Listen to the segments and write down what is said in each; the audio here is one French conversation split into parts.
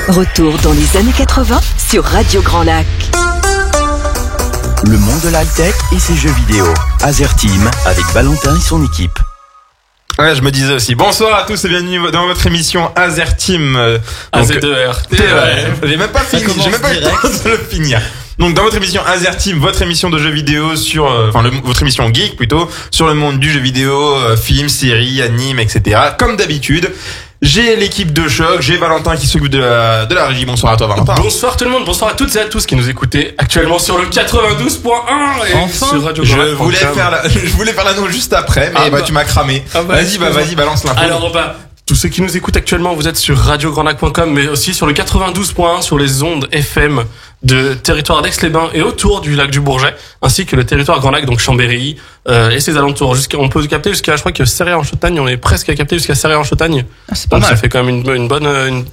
Retour dans les années 80 sur Radio Grand Lac. Le monde de l'high-tech et ses jeux vidéo. Azerteam avec Valentin et son équipe. Ouais, je me disais aussi. Bonsoir à tous et bienvenue dans votre émission Azerteam. AZ2R. J'ai même pas fini, j'ai même pas eu le temps de le finir. Donc dans votre émission Azerteam, votre émission de jeux vidéo sur, votre émission geek plutôt, sur le monde du jeu vidéo, films, séries, animes, etc. Comme d'habitude. J'ai l'équipe de choc, j'ai Valentin qui s'occupe de la régie. Bonsoir à toi Valentin. Bonsoir tout le monde, bonsoir à toutes et à tous qui nous écoutez actuellement sur le 92.1 et enfin, sur Radio je voulais faire l'annonce juste après, mais tu m'as cramé. Vas-y, balance l'info. Alors tous ceux qui nous écoutent actuellement, vous êtes sur radiograndlac.com, mais aussi sur le 92.1 sur les ondes FM de territoire d'Aix-les-Bains et autour du lac du Bourget, ainsi que le territoire Grand Lac, donc Chambéry et ses alentours. On peut capter jusqu'à, je crois que Serré-en-Chautagne, on est presque à capter jusqu'à Serré-en-Chautagne. Ah, c'est pas mal. Ça fait quand même une bonne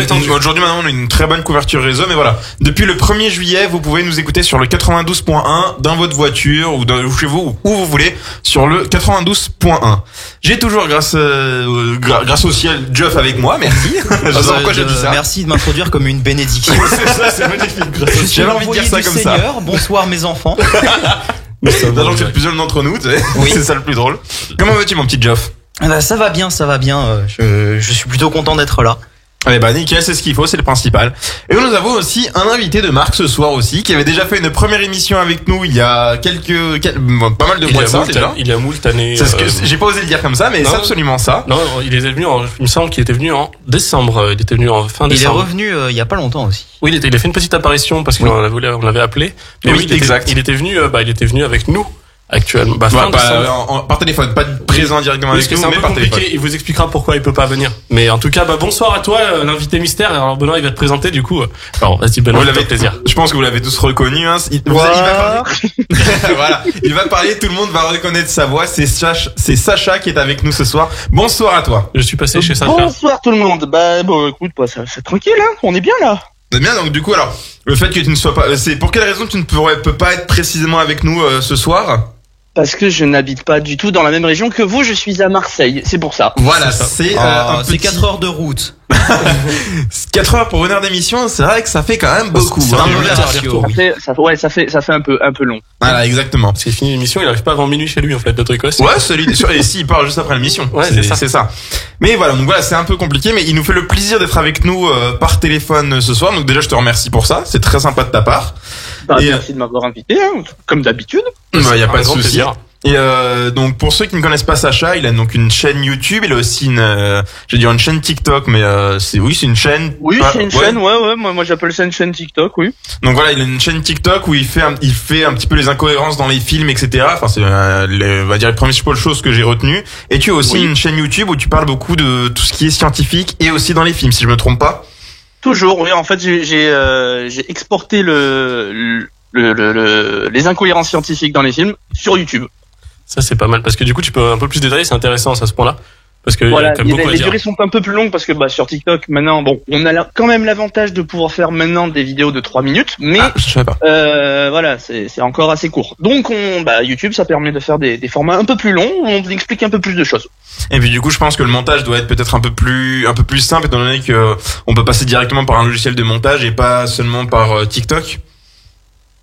étendue. Aujourd'hui maintenant on a une très bonne couverture réseau, mais voilà. Depuis le 1er juillet, vous pouvez nous écouter sur le 92.1 dans votre voiture ou chez vous où vous voulez sur le 92.1. J'ai toujours grâce au ciel Geoff avec moi, merci. Je sais pas pourquoi j'ai dit ça. Merci de m'introduire comme une bénédiction. C'est ça, c'est magnifique. J'avais envie de dire ça comme Seigneur. Ça. Bonsoir mes enfants. Sachant que c'est le plus jeune d'entre nous, oui. C'est ça le plus drôle. Comment vas-tu mon petit Geoff? Ça va bien. Je suis plutôt content d'être là. Eh ben nickel, c'est ce qu'il faut, c'est le principal. Et nous avons aussi un invité de marque ce soir aussi, qui avait déjà fait une première émission avec nous il y a pas mal de mois de ça déjà. Il y a moult années. C'est ce que j'ai pas osé le dire comme ça, mais c'est absolument ça. Non, il était venu il me semble qu'il était venu en décembre. Il était venu en fin décembre. Il est revenu il y a pas longtemps aussi. Oui, il a fait une petite apparition parce qu'on l'avait appelé. Mais oui, exact. Il était venu avec nous. Actuellement, par téléphone, pas présent directement avec nous, mais par téléphone. Il vous expliquera pourquoi il peut pas venir. Mais en tout cas, bonsoir à toi, l'invité mystère. Alors Benoît, il va te présenter du coup. Alors, vas-y Benoît, avec plaisir. Je pense que vous l'avez tous reconnu. Hein. Il va parler. Voilà, il va parler. Tout le monde va reconnaître sa voix. C'est Sacha qui est avec nous ce soir. Bonsoir à toi. Je suis passé chez Sacha. Bonsoir tout le monde. Écoute, c'est tranquille, hein. On est bien là. Bien, donc du coup, alors, le fait que tu ne sois pas, c'est pour quelle raison tu ne peux pas être précisément avec nous ce soir? Parce que je n'habite pas du tout dans la même région que vous, je suis à Marseille, c'est pour ça. C'est ça. C'est 4 heures de route. 4 heures pour une heure d'émission, c'est vrai que ça fait quand même beaucoup. Ça fait un peu long. Voilà, exactement. Parce qu'il finit l'émission, il arrive pas avant minuit chez lui en fait, notre écosse. Ouais, et si, il part juste après l'émission. Ouais, c'est ça. Mais voilà, donc voilà, c'est un peu compliqué, mais il nous fait le plaisir d'être avec nous par téléphone ce soir. Donc déjà, je te remercie pour ça, c'est très sympa de ta part. Merci de m'avoir invité, hein, comme d'habitude. Y a pas de souci. Et donc pour ceux qui ne connaissent pas Sacha, il a donc une chaîne YouTube, il a aussi une chaîne TikTok, mais c'est une chaîne. Oui, c'est une chaîne, ouais. Moi j'appelle ça une chaîne TikTok, oui. Donc voilà, il a une chaîne TikTok où il fait un petit peu les incohérences dans les films, etc. Enfin c'est on va dire les principales choses que j'ai retenues. Et tu as aussi une chaîne YouTube où tu parles beaucoup de tout ce qui est scientifique et aussi dans les films, si je me trompe pas. Toujours, oui. En fait, j'ai exporté les incohérences scientifiques dans les films sur YouTube. Ça c'est pas mal parce que du coup tu peux un peu plus détailler, c'est intéressant à ce point-là. Parce que voilà, les durées sont un peu plus longues parce que sur TikTok maintenant on a quand même l'avantage de pouvoir faire maintenant des vidéos de 3 minutes, mais je sais pas. Voilà, c'est encore assez court. Donc YouTube ça permet de faire des formats un peu plus longs où on explique un peu plus de choses. Et puis du coup, je pense que le montage doit être peut-être un peu plus simple étant donné que on peut passer directement par un logiciel de montage et pas seulement par TikTok.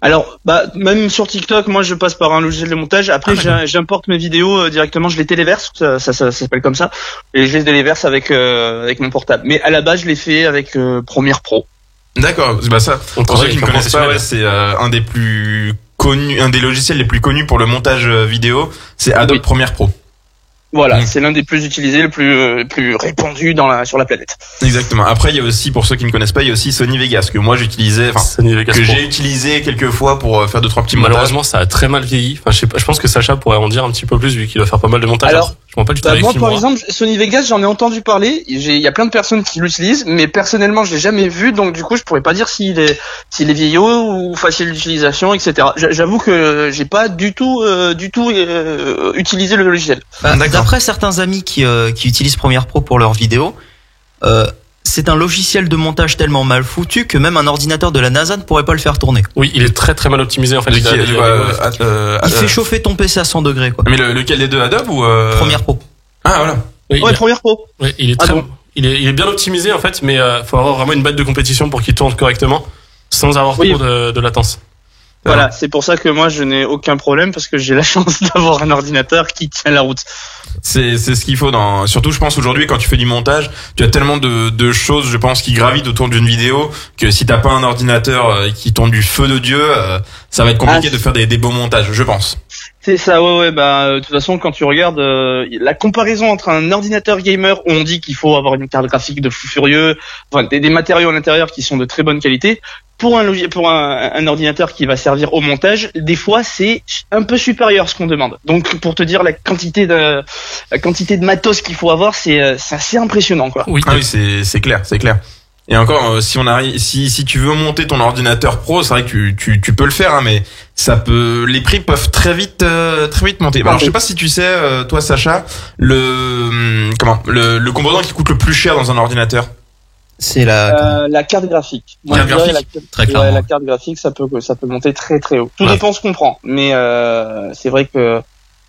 Alors, même sur TikTok, moi je passe par un logiciel de montage. Après, j'importe mes vidéos directement, je les téléverse, ça s'appelle comme ça, et je les téléverse avec mon portable. Mais à la base, je l'ai fait avec Premiere Pro. D'accord. Ça, pour ceux qui ne connaissent pas, c'est un des plus connus, un des logiciels les plus connus pour le montage vidéo, c'est Adobe Premiere Pro. Voilà, c'est l'un des plus utilisés, le plus répandu sur la planète. Exactement. Après, il y a aussi, pour ceux qui ne connaissent pas, il y a aussi Sony Vegas que moi j'utilisais, j'ai utilisé quelques fois pour faire 2-3 petits montages. Malheureusement, ça a très mal vieilli. Enfin, je pense que Sacha pourrait en dire un petit peu plus vu qu'il doit faire pas mal de montages. Alors, je m'en rappelle du travail. Moi, par exemple, Sony Vegas, j'en ai entendu parler. Il y a plein de personnes qui l'utilisent, mais personnellement, je l'ai jamais vu, donc du coup, je pourrais pas dire s'il est vieillot ou facile d'utilisation, etc. J'avoue que j'ai pas du tout utilisé le logiciel. D'après certains amis qui utilisent Premiere Pro pour leurs vidéos, c'est un logiciel de montage tellement mal foutu que même un ordinateur de la NASA ne pourrait pas le faire tourner. Oui, il est très très mal optimisé en fait. Il fait chauffer ton PC à 100 degrés quoi. Mais lequel des deux, Adobe ou Premiere Pro. Ah voilà. Oui, Premiere Pro. Oui, il est il est bien optimisé en fait, mais faut avoir vraiment une batte de compétition pour qu'il tourne correctement, sans avoir trop de latence. Voilà, c'est pour ça que moi je n'ai aucun problème parce que j'ai la chance d'avoir un ordinateur qui tient la route. C'est ce qu'il faut surtout je pense aujourd'hui quand tu fais du montage, tu as tellement de choses je pense qui gravitent autour d'une vidéo que si t'as pas un ordinateur qui tourne du feu de Dieu, ça va être compliqué de faire des beaux montages, je pense. C'est ça, ouais, de toute façon, quand tu regardes la comparaison entre un ordinateur gamer où on dit qu'il faut avoir une carte graphique de fou furieux, enfin des matériaux à l'intérieur qui sont de très bonne qualité, pour un ordinateur qui va servir au montage, des fois c'est un peu supérieur ce qu'on demande. Donc pour te dire la quantité de matos qu'il faut avoir, c'est assez impressionnant quoi. Oui, c'est clair. Et encore, si tu veux monter ton ordinateur pro, c'est vrai que tu peux le faire, hein, mais les prix peuvent très vite monter. Alors, je sais pas si tu sais, toi, Sacha, le composant qui coûte le plus cher dans un ordinateur. C'est la carte graphique. Moi, très clairement. La carte graphique, ça peut monter très très haut. Tout dépend ce qu'on prend, mais c'est vrai que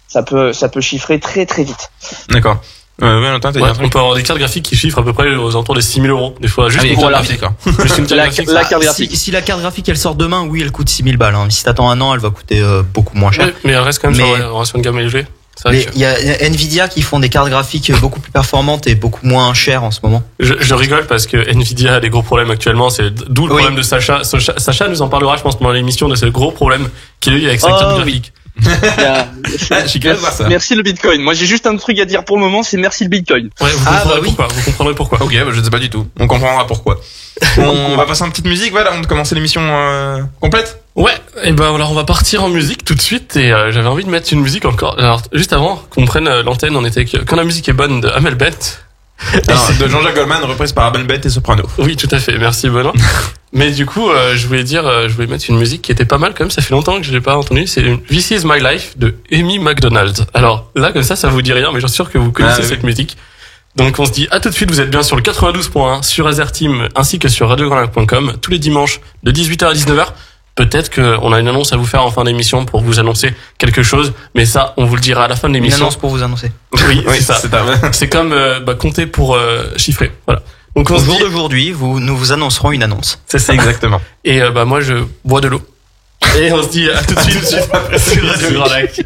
ça peut chiffrer très très vite. D'accord. Valentin, t'as dit un truc. On peut avoir des cartes graphiques qui chiffrent à peu près aux alentours des 6 000 euros. Des fois, juste pour la d'accord. Juste une carte graphique. La carte graphique. Si la carte graphique elle sort demain, oui, elle coûte 6 000 balles. Hein. Si t'attends un an, elle va coûter beaucoup moins cher. Mais elle reste quand même sur une gamme élevée. Mais il y a Nvidia qui font des cartes graphiques beaucoup plus performantes et beaucoup moins chères en ce moment. Je rigole parce que Nvidia a des gros problèmes actuellement. C'est d'où le problème de Sacha. Sacha nous en parlera, je pense, pendant l'émission de ce gros problème qu'il a eu avec sa carte graphique. Je suis curieux de voir ça. Merci le Bitcoin. Moi j'ai juste un truc à dire pour le moment, c'est merci le Bitcoin. Ouais, vous comprendrez pourquoi. Ok, je ne sais pas du tout. On comprendra pourquoi. On va passer en petite musique, voilà, avant de commencer l'émission complète. Ouais, et ben alors on va partir en musique tout de suite et j'avais envie de mettre une musique encore. Alors juste avant qu'on prenne l'antenne, on était avec Quand la musique est bonne de Amel Bent. De Jean-Jacques Goldman, reprise par Amel Bent et Soprano. Oui, tout à fait. Merci Benoît. Mais du coup, je voulais mettre une musique qui était pas mal quand même. Ça fait longtemps que je l'ai pas entendu. C'est This Is My Life de Amy McDonald. Alors là, comme ça vous dit rien, mais j'en suis sûr que vous connaissez cette musique. Donc on se dit à tout de suite. Vous êtes bien sur le 92.1 sur Azerteam ainsi que sur radiograndlac.com tous les dimanches de 18h à 19h. Peut-être qu'on a une annonce à vous faire en fin d'émission pour vous annoncer quelque chose, mais ça, on vous le dira à la fin de l'émission. Une annonce pour vous annoncer. Oui, c'est ça. C'est comme compter pour chiffrer. Voilà. Donc au jour d'aujourd'hui, nous vous annoncerons une annonce. C'est ça exactement. Et moi, je bois de l'eau. Et on se dit à tout de suite sur Radio Grand Lac.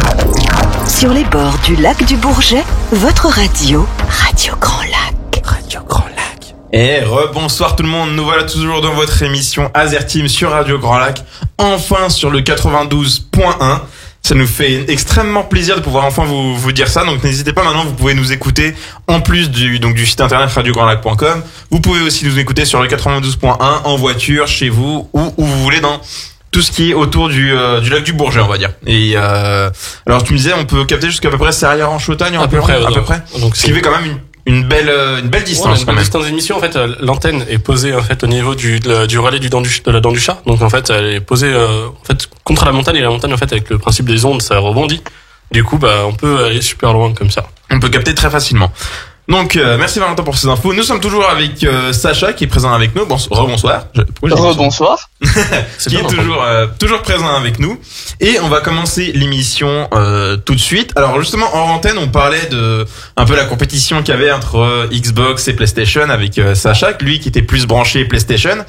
Sur les bords du lac du Bourget, votre radio Grand Lac. Radio Grand Lac. Et rebonsoir tout le monde, nous voilà toujours dans votre émission Azerteam sur Radio Grand Lac, enfin sur le 92.1. Ça nous fait extrêmement plaisir de pouvoir enfin vous dire ça, donc n'hésitez pas, maintenant vous pouvez nous écouter en plus du site internet radiograndlac.com. Vous pouvez aussi nous écouter sur le 92.1 en voiture, chez vous ou où vous voulez, dans tout ce qui est autour du lac du Bourget, on va dire. Et alors tu me disais on peut capter jusqu'à peu près Serrières-en-Chautagne à peu près. Donc ce qui fait quand même une belle distance, une belle distance d'émission. En fait, l'antenne est posée en fait au niveau du relais de la dent du chat. Donc en fait, elle est posée contre la montagne, et la montagne en fait avec le principe des ondes, ça rebondit. Du coup, on peut aller super loin comme ça. On peut capter très facilement. Donc merci Valentin pour ces infos. Nous sommes toujours avec Sacha qui est présent avec nous. Rebonsoir. Rebonsoir. Qui est toujours présent avec nous. Et on va commencer l'émission tout de suite. Alors justement en antenne on parlait de un peu la compétition qu'il y avait entre Xbox et PlayStation avec Sacha, lui qui était plus branché PlayStation.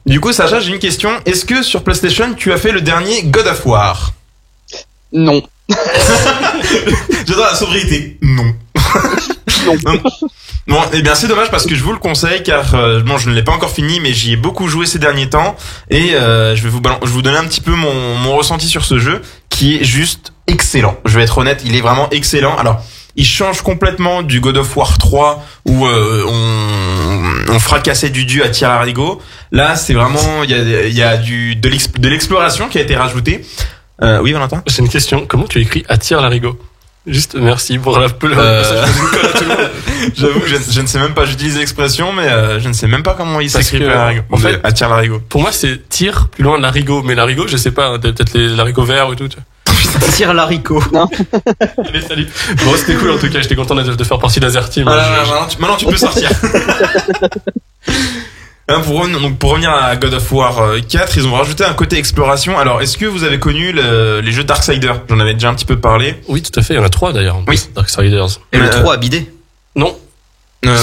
Du coup Sacha, j'ai une question. Est-ce que sur PlayStation tu as fait le dernier God of War? Non. J'adore la sobriété. Non. Bon, eh bien c'est dommage parce que je vous le conseille car je ne l'ai pas encore fini mais j'y ai beaucoup joué ces derniers temps et je vais vous donner un petit peu mon ressenti sur ce jeu qui est juste excellent. Je vais être honnête, il est vraiment excellent. Alors, il change complètement du God of War 3 où on fracassait du dieu à tir larigot. Là, c'est vraiment il y a de l'exploration qui a été rajoutée. Oui, Valentin. C'est une question. Comment tu écris à tir larigot? Juste merci pour la J'avoue que je ne sais même pas, j'utilise l'expression mais je ne sais même pas comment il s'écrit larigot. En fait, à tir larigot. Pour moi c'est tir plus loin de larigot, mais larigot je sais pas, peut-être les larigots verts ou tout. Tir laricot. Non. Allez, salut. Bon, c'était cool en tout cas, j'étais content de faire partie d'Azerteam. Maintenant tu peux sortir. Pour revenir à God of War 4, ils ont rajouté un côté exploration. Alors, est-ce que vous avez connu les jeux Darksiders? J'en avais déjà un petit peu parlé. Oui, tout à fait. Il y en a 3 d'ailleurs. Oui. Darksiders. Et le 3 a bidé? Non. Tout à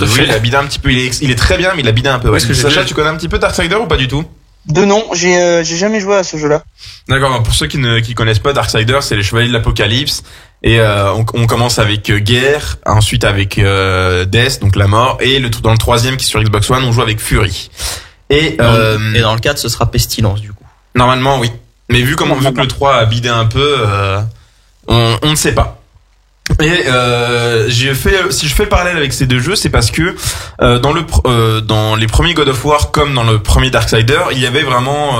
fait. Oui, il a bidé un petit peu. Il est très bien, mais il a bidé un peu. Ouais. Sacha, tu connais un petit peu Darksider ou pas du tout? De nom, j'ai jamais joué à ce jeu-là. D'accord. Pour ceux qui connaissent pas, Darksider, c'est les Chevaliers de l'Apocalypse. Et on commence avec Guerre, ensuite avec Death, donc la mort, et dans le troisième qui est sur Xbox One, on joue avec Fury. Et dans le 4, ce sera Pestilence du coup. Normalement, oui. Mais vu que le 3 a bidé un peu, on ne sait pas. Et si je fais le parallèle avec ces deux jeux, c'est parce que dans les premiers God of War comme dans le premier Darksider, il y avait vraiment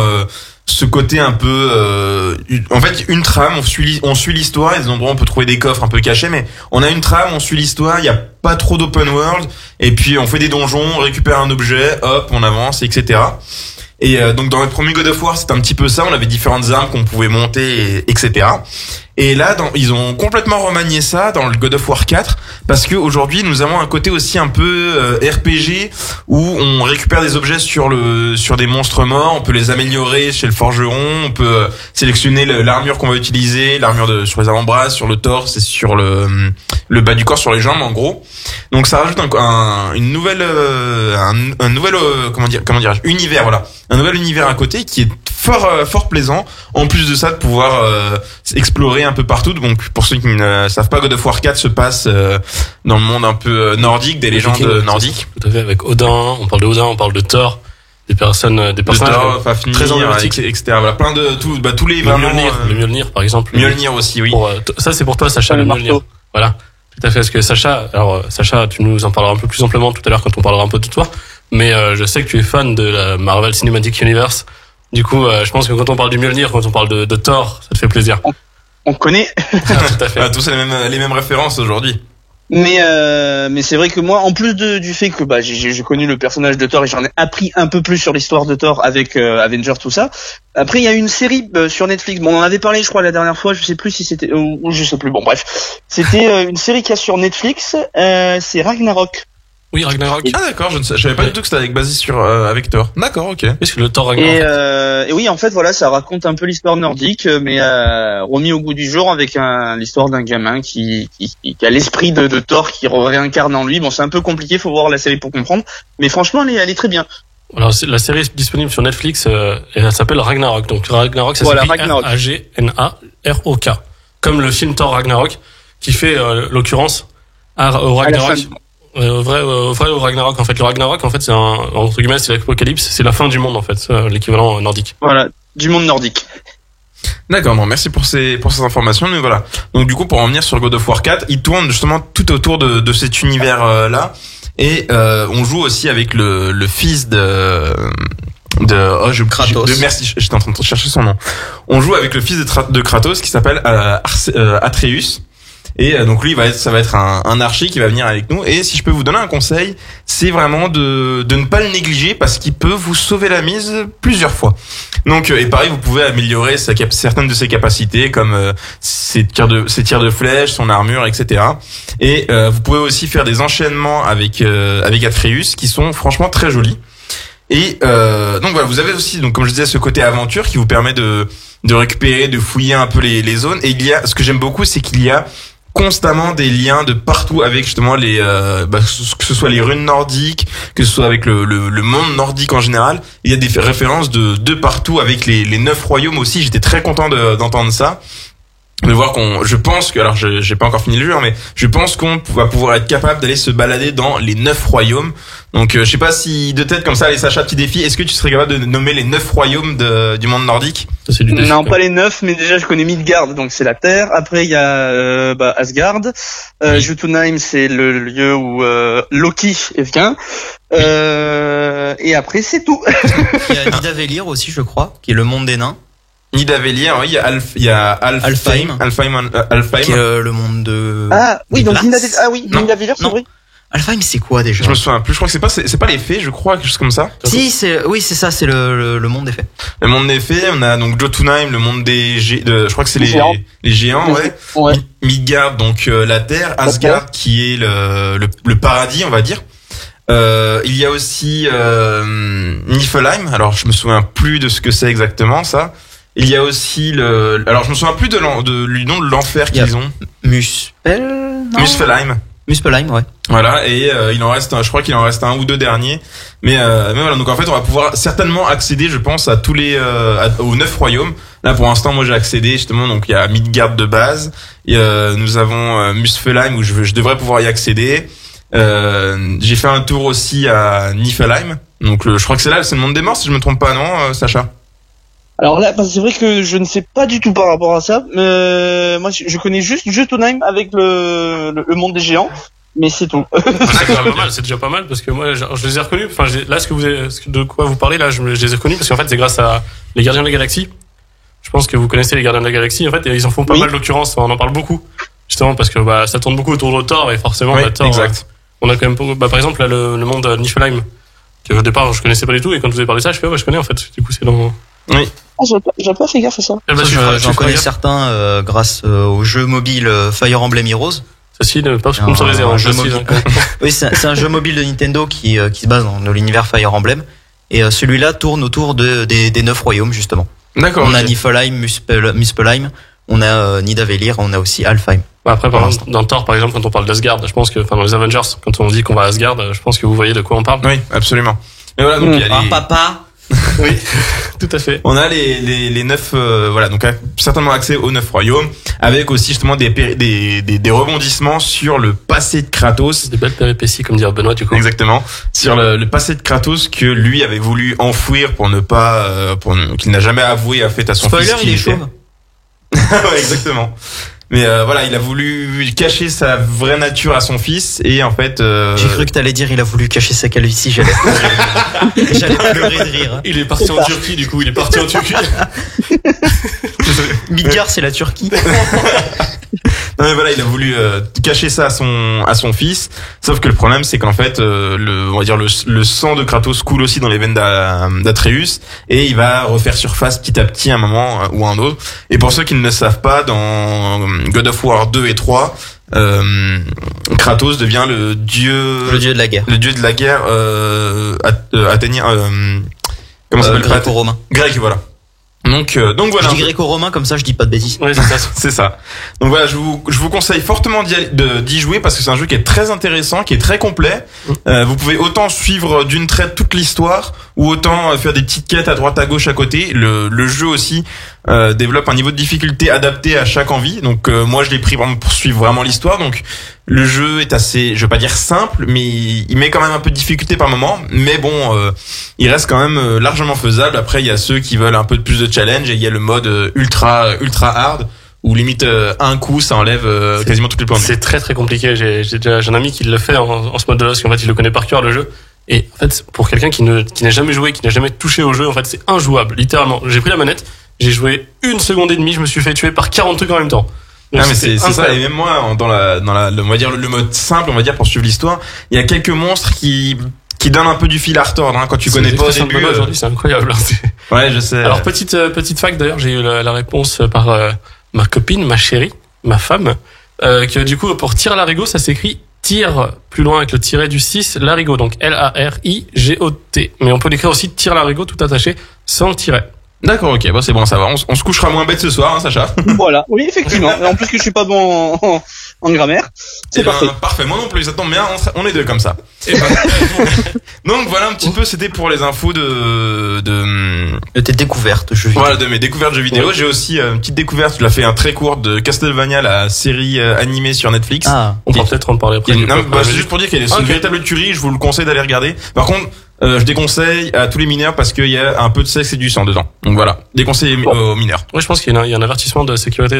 ce côté un peu en fait une trame, on suit l'histoire, il y a des endroits où on peut trouver des coffres un peu cachés, mais on a une trame, on suit l'histoire, il y a pas trop d'open world, et puis on fait des donjons, on récupère un objet, hop, on avance, etc. Et donc dans le premier God of War, c'était un petit peu ça, on avait différentes armes qu'on pouvait monter, etc. Et là, ils ont complètement remanié ça dans le God of War 4, parce que aujourd'hui, nous avons un côté aussi un peu RPG où on récupère des objets sur des monstres morts, on peut les améliorer chez le forgeron, on peut sélectionner l'armure qu'on va utiliser, l'armure sur les avant-bras, sur le torse et sur le bas du corps, sur les jambes en gros. Donc ça rajoute une nouvelle univers, voilà, un nouvel univers à côté qui est fort plaisant. En plus de ça, de pouvoir explorer un peu partout. Donc pour ceux qui ne savent pas, God of War 4 se passe dans le monde un peu nordique, des légendes nordiques. Tout à fait, avec Odin, on parle de Thor, des personnages très emblématiques, etc. Voilà, plein de tous les vraiment le Mjolnir par exemple. Mjolnir aussi, oui. Ça c'est pour toi, Sacha, le Mjolnir. Voilà. Tout à fait. Parce que Sacha, tu nous en parleras un peu plus amplement tout à l'heure quand on parlera un peu de toi. Mais je sais que tu es fan de la Marvel Cinematic Universe. Du coup, je pense que quand on parle du Mjolnir, quand on parle de Thor, ça te fait plaisir. On connaît. Tout à fait. Tous les mêmes références aujourd'hui. Mais c'est vrai que moi, en plus du fait que j'ai connu le personnage de Thor et j'en ai appris un peu plus sur l'histoire de Thor avec Avengers, tout ça. Après, il y a une série sur Netflix. Bon, on en avait parlé, je crois, la dernière fois. Je sais plus si c'était, ou je sais plus. Bon, bref, c'était une série qu'il y a sur Netflix. C'est Ragnarok. Oui, Ragnarok. Ah d'accord, je savais pas du tout que c'était basé sur avec Thor. D'accord, ok. Est-ce que le Thor Ragnarok. Et oui, en fait, voilà, ça raconte un peu l'histoire nordique, mais remis au goût du jour avec l'histoire d'un gamin qui a l'esprit de Thor qui réincarne en lui. Bon, c'est un peu compliqué, faut voir la série pour comprendre, mais franchement, elle est très bien. Alors, la série est disponible sur Netflix et elle s'appelle Ragnarok. Donc Ragnarok, ça s'écrit Ragnarok, comme le film Thor Ragnarok qui fait l'occurrence au Ragnarok. Vrai au Ragnarok en fait. Le Ragnarok en fait c'est entre guillemets c'est l'apocalypse, c'est la fin du monde en fait, l'équivalent nordique. Voilà, du monde nordique. D'accord, non, merci pour ces informations. Mais voilà. Donc du coup pour en venir sur God of War 4, il tourne justement tout autour de cet univers là et on joue aussi avec le fils Kratos. Merci, j'étais en train de chercher son nom. On joue avec le fils de Kratos qui s'appelle Atreus. Et donc lui, ça va être un archer qui va venir avec nous. Et si je peux vous donner un conseil, c'est vraiment de ne pas le négliger parce qu'il peut vous sauver la mise plusieurs fois. Donc et pareil, vous pouvez améliorer certaines de ses capacités comme ses tirs de flèches, son armure, etc. Et vous pouvez aussi faire des enchaînements avec Atreus qui sont franchement très jolis. Et donc voilà, vous avez aussi donc comme je disais ce côté aventure qui vous permet de récupérer, de fouiller un peu les zones. Et ce que j'aime beaucoup, c'est qu'il y a constamment des liens de partout avec justement que ce soit les runes nordiques, que ce soit avec le monde nordique en général. Il y a des références de partout avec les 9 royaumes aussi. J'étais très content d'entendre ça. De voir je pense que, alors j'ai pas encore fini le jeu, mais je pense qu'on va pouvoir être capable d'aller se balader dans les 9 royaumes. Donc je sais pas si de tête comme ça, les Sacha, petit défi, est-ce que tu serais capable de nommer les 9 royaumes du monde nordique? Ça, c'est du défi, non, pas les 9, mais déjà je connais Midgard, donc c'est la terre. Après il y a Asgard. Jotunheim, c'est le lieu où Loki vient. Et après c'est tout. Il y a Nidavellir aussi, je crois, qui est le monde des nains. Nidavellir, oui, il y a Alfheim, qui est le monde de. Ah oui, donc Nidavellir, c'est vrai. Alfheim, c'est quoi déjà? Je me souviens plus. Je crois que c'est pas les fées, je crois, quelque chose comme ça. Si, c'est ça, c'est le monde des fées. Le monde des fées. On a donc Jotunheim, le monde je crois que c'est les géants, ouais. Midgard, donc la terre. Asgard, qui est le paradis, on va dire. Il y a aussi Niflheim. Alors je me souviens plus de ce que c'est exactement ça. Il y a aussi alors je me souviens plus du nom de l'enfer qu'ils ont. Muspelheim. Muspelheim. Muspelheim, ouais. Voilà, et il en reste, je crois qu'il en reste un ou deux derniers, mais voilà. Donc en fait, on va pouvoir certainement accéder, je pense, à tous les aux 9 royaumes. Là, pour l'instant, moi, j'ai accédé justement. Donc il y a Midgard de base, et nous avons Muspelheim où je devrais pouvoir y accéder. J'ai fait un tour aussi à Niflheim. Donc je crois que c'est le monde des morts, si je me trompe pas, non, Sacha? Alors là, c'est vrai que je ne sais pas du tout par rapport à ça. Moi, je connais juste Jotunheim avec le monde des géants, mais c'est tout. C'est déjà pas mal parce que moi, je les ai reconnus. Enfin, là, de quoi vous parlez là, je les ai reconnus parce qu'en fait, c'est grâce à les Gardiens de la Galaxie. Je pense que vous connaissez les Gardiens de la Galaxie. En fait, ils en font pas mal d'occurrences. On en parle beaucoup, justement parce que ça tourne beaucoup autour de Thor et forcément, Thor. Exact. On a quand même, par exemple, là, le monde Niflheim. Que au départ, je connaissais pas du tout et quand vous avez parlé de ça, je fais je connais en fait. Du coup, c'est dans. Oui. Ah, j'ai pas fait gaffe à ça. J'en connais certains grâce au jeu mobile Fire Emblem Heroes. Ceci ne pas sponsorisé en jeu mobile. Oui, c'est un jeu mobile de Nintendo qui se base dans l'univers Fire Emblem. Et celui-là tourne autour des 9 royaumes, justement. D'accord. On a Niflheim, Muspelheim, on a Nidavellir, on a aussi Alfheim. Après, dans Thor, par exemple, quand on parle d'Asgard, je pense que, dans les Avengers, quand on dit qu'on va à Asgard, je pense que vous voyez de quoi on parle. Oui, absolument. Et voilà, donc il y a les... papa. Oui, tout à fait. On a les 9, voilà, donc certainement accès aux 9 royaumes, avec aussi justement des rebondissements sur le passé de Kratos. Des belles péripéties, comme dire Benoît, du coup. Exactement. Sur le passé de Kratos que lui avait voulu enfouir pour ne pas, qu'il n'a jamais avoué à fait à son fils. Spoiler, il est chauve. Ouais, exactement. Mais voilà, il a voulu cacher sa vraie nature à son fils et en fait. J'ai cru que t'allais dire il a voulu cacher sa calvitie. J'allais pleurer de rire. Il est parti en Turquie, du coup. Midgard, c'est la Turquie. Non mais voilà, il a voulu cacher ça à son fils. Sauf que le problème, c'est qu'en fait, on va dire le sang de Kratos coule aussi dans les veines d'Atreus et il va refaire surface petit à petit à un moment ou à un autre. Et pour ceux qui ne le savent pas, dans God of War 2 et 3, Kratos devient le dieu de la guerre. Le dieu de la guerre athénien. Comment ça s'appelle? Gréco-romain. Grec, voilà. Donc voilà. Je dis gréco-romain comme ça, je dis pas de bêtises. Oui, c'est ça. C'est ça. Donc voilà, je vous conseille fortement d'y jouer parce que c'est un jeu qui est très intéressant, qui est très complet. Vous pouvez autant suivre d'une traite toute l'histoire ou autant faire des petites quêtes à droite à gauche à côté. Le jeu aussi développe un niveau de difficulté adapté à chaque envie. Donc moi je l'ai pris vraiment pour suivre vraiment l'histoire. Donc le jeu est assez, je vais pas dire simple, mais il met quand même un peu de difficulté par moment. Mais bon, il reste quand même largement faisable. Après, il y a ceux qui veulent un peu plus de challenge et il y a le mode ultra hard où limite un coup ça enlève quasiment toutes les points. C'est très très compliqué. J'ai un ami qui le fait en ce mode là parce qu'en fait il le connaît par cœur le jeu. Et en fait pour quelqu'un qui n'a jamais joué, qui n'a jamais touché au jeu, en fait c'est injouable. Littéralement, j'ai pris la manette, j'ai joué 1 seconde et demie, je me suis fait tuer par 40 trucs en même temps. Donc mais c'est ça. Et même moi, dans on va dire le mode simple, on va dire pour suivre l'histoire, il y a quelques monstres qui donnent un peu du fil à retordre, quand tu connais pas au début. Aujourd'hui, c'est incroyable. Ouais, je sais. Alors petite fac d'ailleurs, j'ai eu la réponse par ma copine, ma chérie, ma femme, que du coup pour tir larigot, ça s'écrit tir plus loin avec le tiret du 6 larigot, donc L-A-R-I-G-O-T. Mais on peut l'écrire aussi tir larigot tout attaché sans le tiret. D'accord, ok, bon c'est bon, ça va. On se couchera moins bête ce soir, Sacha. Voilà, oui effectivement. En plus que je suis pas bon en grammaire, c'est parfait. Parfait, moi non plus, ça tombe bien, on est deux comme ça. Donc voilà un petit peu, c'était pour les infos de tes découvertes jeux vidéo. Voilà, de mes découvertes jeux vidéo. J'ai aussi une petite découverte, je l'ai fait un très court de Castlevania, la série animée sur Netflix. On pourra peut-être en parler après. C'est juste pour dire qu'elle est une véritable tuerie, je vous le conseille d'aller regarder. Par contre, je déconseille à tous les mineurs parce qu'il y a un peu de sexe et du sang dedans. Donc voilà, déconseillé aux mineurs. Ouais, je pense qu'il y a un avertissement de sécurité,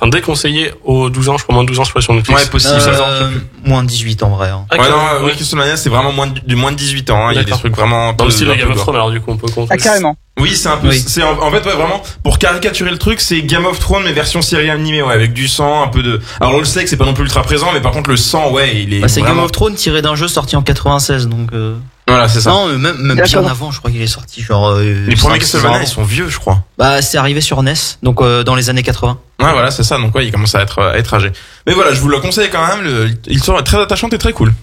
déconseillé aux 12 ans, je crois moins de 12 ans sur Netflix. Ouais, possible. Moins de 18 en vrai. Ouais, non, Castlevania c'est vraiment moins de 18 ans, il y a des trucs vraiment dans le style de Game of Thrones, alors du coup on peut compter. Ah carrément. Oui, c'est un peu, c'est en fait, ouais, vraiment, pour caricaturer le truc, c'est Game of Thrones, mais version série animée, ouais, avec du sang, un peu de, alors le sexe, c'est pas non plus ultra présent, mais par contre, le sang, ouais, il est, c'est vraiment... Game of Thrones tiré d'un jeu sorti en 96, donc, Voilà, c'est ça. Non, même bien avant, je crois qu'il est sorti, genre, les premiers Castlevania, ils sont vieux, je crois. Bah, c'est arrivé sur NES, donc, dans les années 80. Ouais, voilà, c'est ça, donc ouais, il commence à être âgé. Mais voilà, je vous le conseille quand même, l'histoire est très attachante et très cool.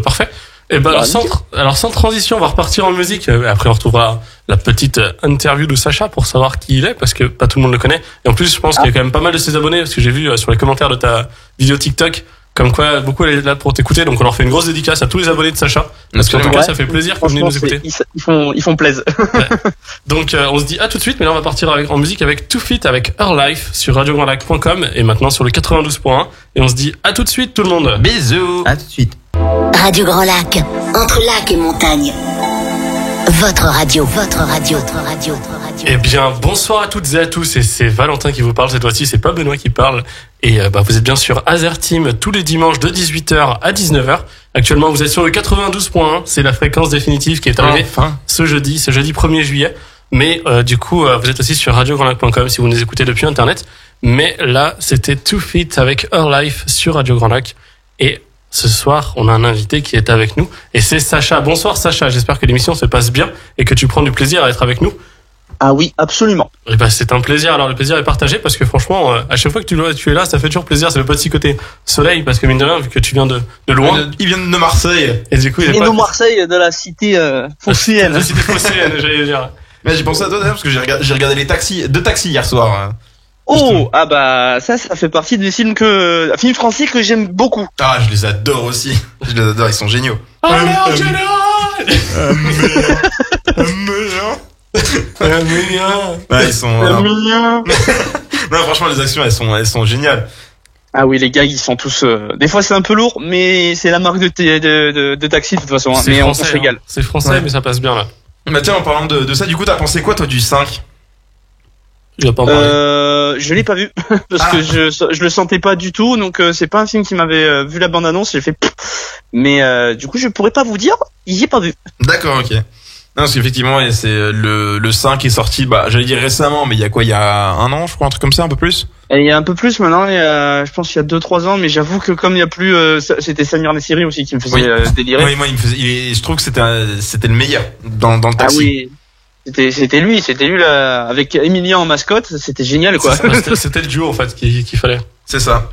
Parfait. Et ben alors sans transition, on va repartir en musique. Après on retrouvera la petite interview de Sacha pour savoir qui il est, parce que pas tout le monde le connaît. Et en plus je pense qu'il y a quand même pas mal de ses abonnés, parce que j'ai vu sur les commentaires de ta vidéo TikTok Comme quoi, beaucoup est là pour t'écouter, donc on leur fait une grosse dédicace à tous les abonnés de Sacha. Parce qu'en tout cas, ça fait plaisir que vous venez nous écouter. Ils font plaisir. Ouais. Donc, on se dit à tout de suite, mais là, on va partir en musique avec Too Fit avec Her Life sur radiograndlac.com et maintenant sur le 92.1. Et on se dit à tout de suite, tout le monde. Bisous. À tout de suite. Radio Grand Lac, entre lac et montagne. Votre radio. Eh bien, bonsoir à toutes et à tous, et c'est Valentin qui vous parle cette fois-ci, c'est pas Benoît qui parle, et vous êtes bien sur Azerteam tous les dimanches de 18h à 19h. Actuellement, vous êtes sur le 92.1, c'est la fréquence définitive qui est arrivée ce jeudi 1er juillet, mais du coup, vous êtes aussi sur radiograndlac.com si vous nous écoutez depuis Internet, mais là, c'était Too Fit avec Her Life sur Radio Grand Lac, et ce soir, on a un invité qui est avec nous, et c'est Sacha. Bonsoir Sacha, j'espère que l'émission se passe bien, et que tu prends du plaisir à être avec nous. Ah oui, absolument. Et c'est un plaisir. Alors le plaisir est partagé parce que franchement, à chaque fois que tu es là, ça fait toujours plaisir. C'est le petit côté soleil parce que mine de rien, vu que tu viens de loin. Il vient de Marseille. Et du coup, il est de Marseille, de la cité phocéenne. La cité phocéenne, j'allais dire. Mais j'ai pensé à toi d'ailleurs parce que j'ai regardé deux taxis hier soir. Oh, ah bah ça fait partie des films français que j'aime beaucoup. Ah, je les adore aussi. Je les adore, ils sont géniaux. Ouais, ils sont. Non, franchement, les actions, elles sont géniales. Ah oui, les gars, ils sont tous. Des fois, c'est un peu lourd, mais c'est la marque de taxi de toute façon. Hein. Mais français, on se régale. C'est français, mais ça passe bien là. Bah tiens, en parlant de ça, du coup, t'as pensé quoi toi du 5 ? Je vais pas en parler. Je l'ai pas vu parce que je le sentais pas du tout. Donc c'est pas un film qui m'avait vu la bande annonce. J'ai fait. Mais du coup, je pourrais pas vous dire. J'y ai pas vu. D'accord, ok. Non, parce qu'effectivement, c'est le 5 est sorti, j'allais dire récemment, mais il y a quoi, il y a un an, je crois, un truc comme ça, un peu plus? Et il y a un peu plus maintenant, je pense qu'il y a 2-3 ans, mais j'avoue que comme il y a plus, c'était Samir Nassiri aussi qui me faisait délirer. Oui, moi, je trouve que c'était le meilleur dans le taxi. Ah oui. C'était lui là, avec Emilien en mascotte, c'était génial, quoi. C'était le duo, en fait, qu'il fallait. C'est ça.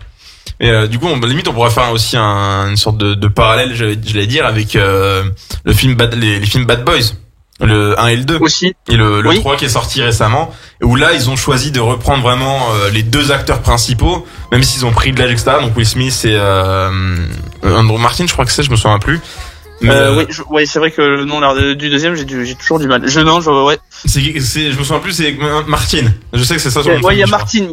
Et du coup, limite, on pourrait faire aussi une sorte de parallèle, j'allais dire, avec le film les films Bad Boys. Le 1 et le 2 aussi, et le 3 qui est sorti récemment, où là ils ont choisi de reprendre vraiment les deux acteurs principaux, même s'ils ont pris de l'âge, etc. Donc Will Smith et Andrew Martin, je crois que je me souviens plus. Mais oui, c'est vrai que le nom du deuxième, j'ai toujours du mal. Je me souviens plus, c'est Martin. Je sais que c'est ça. Il y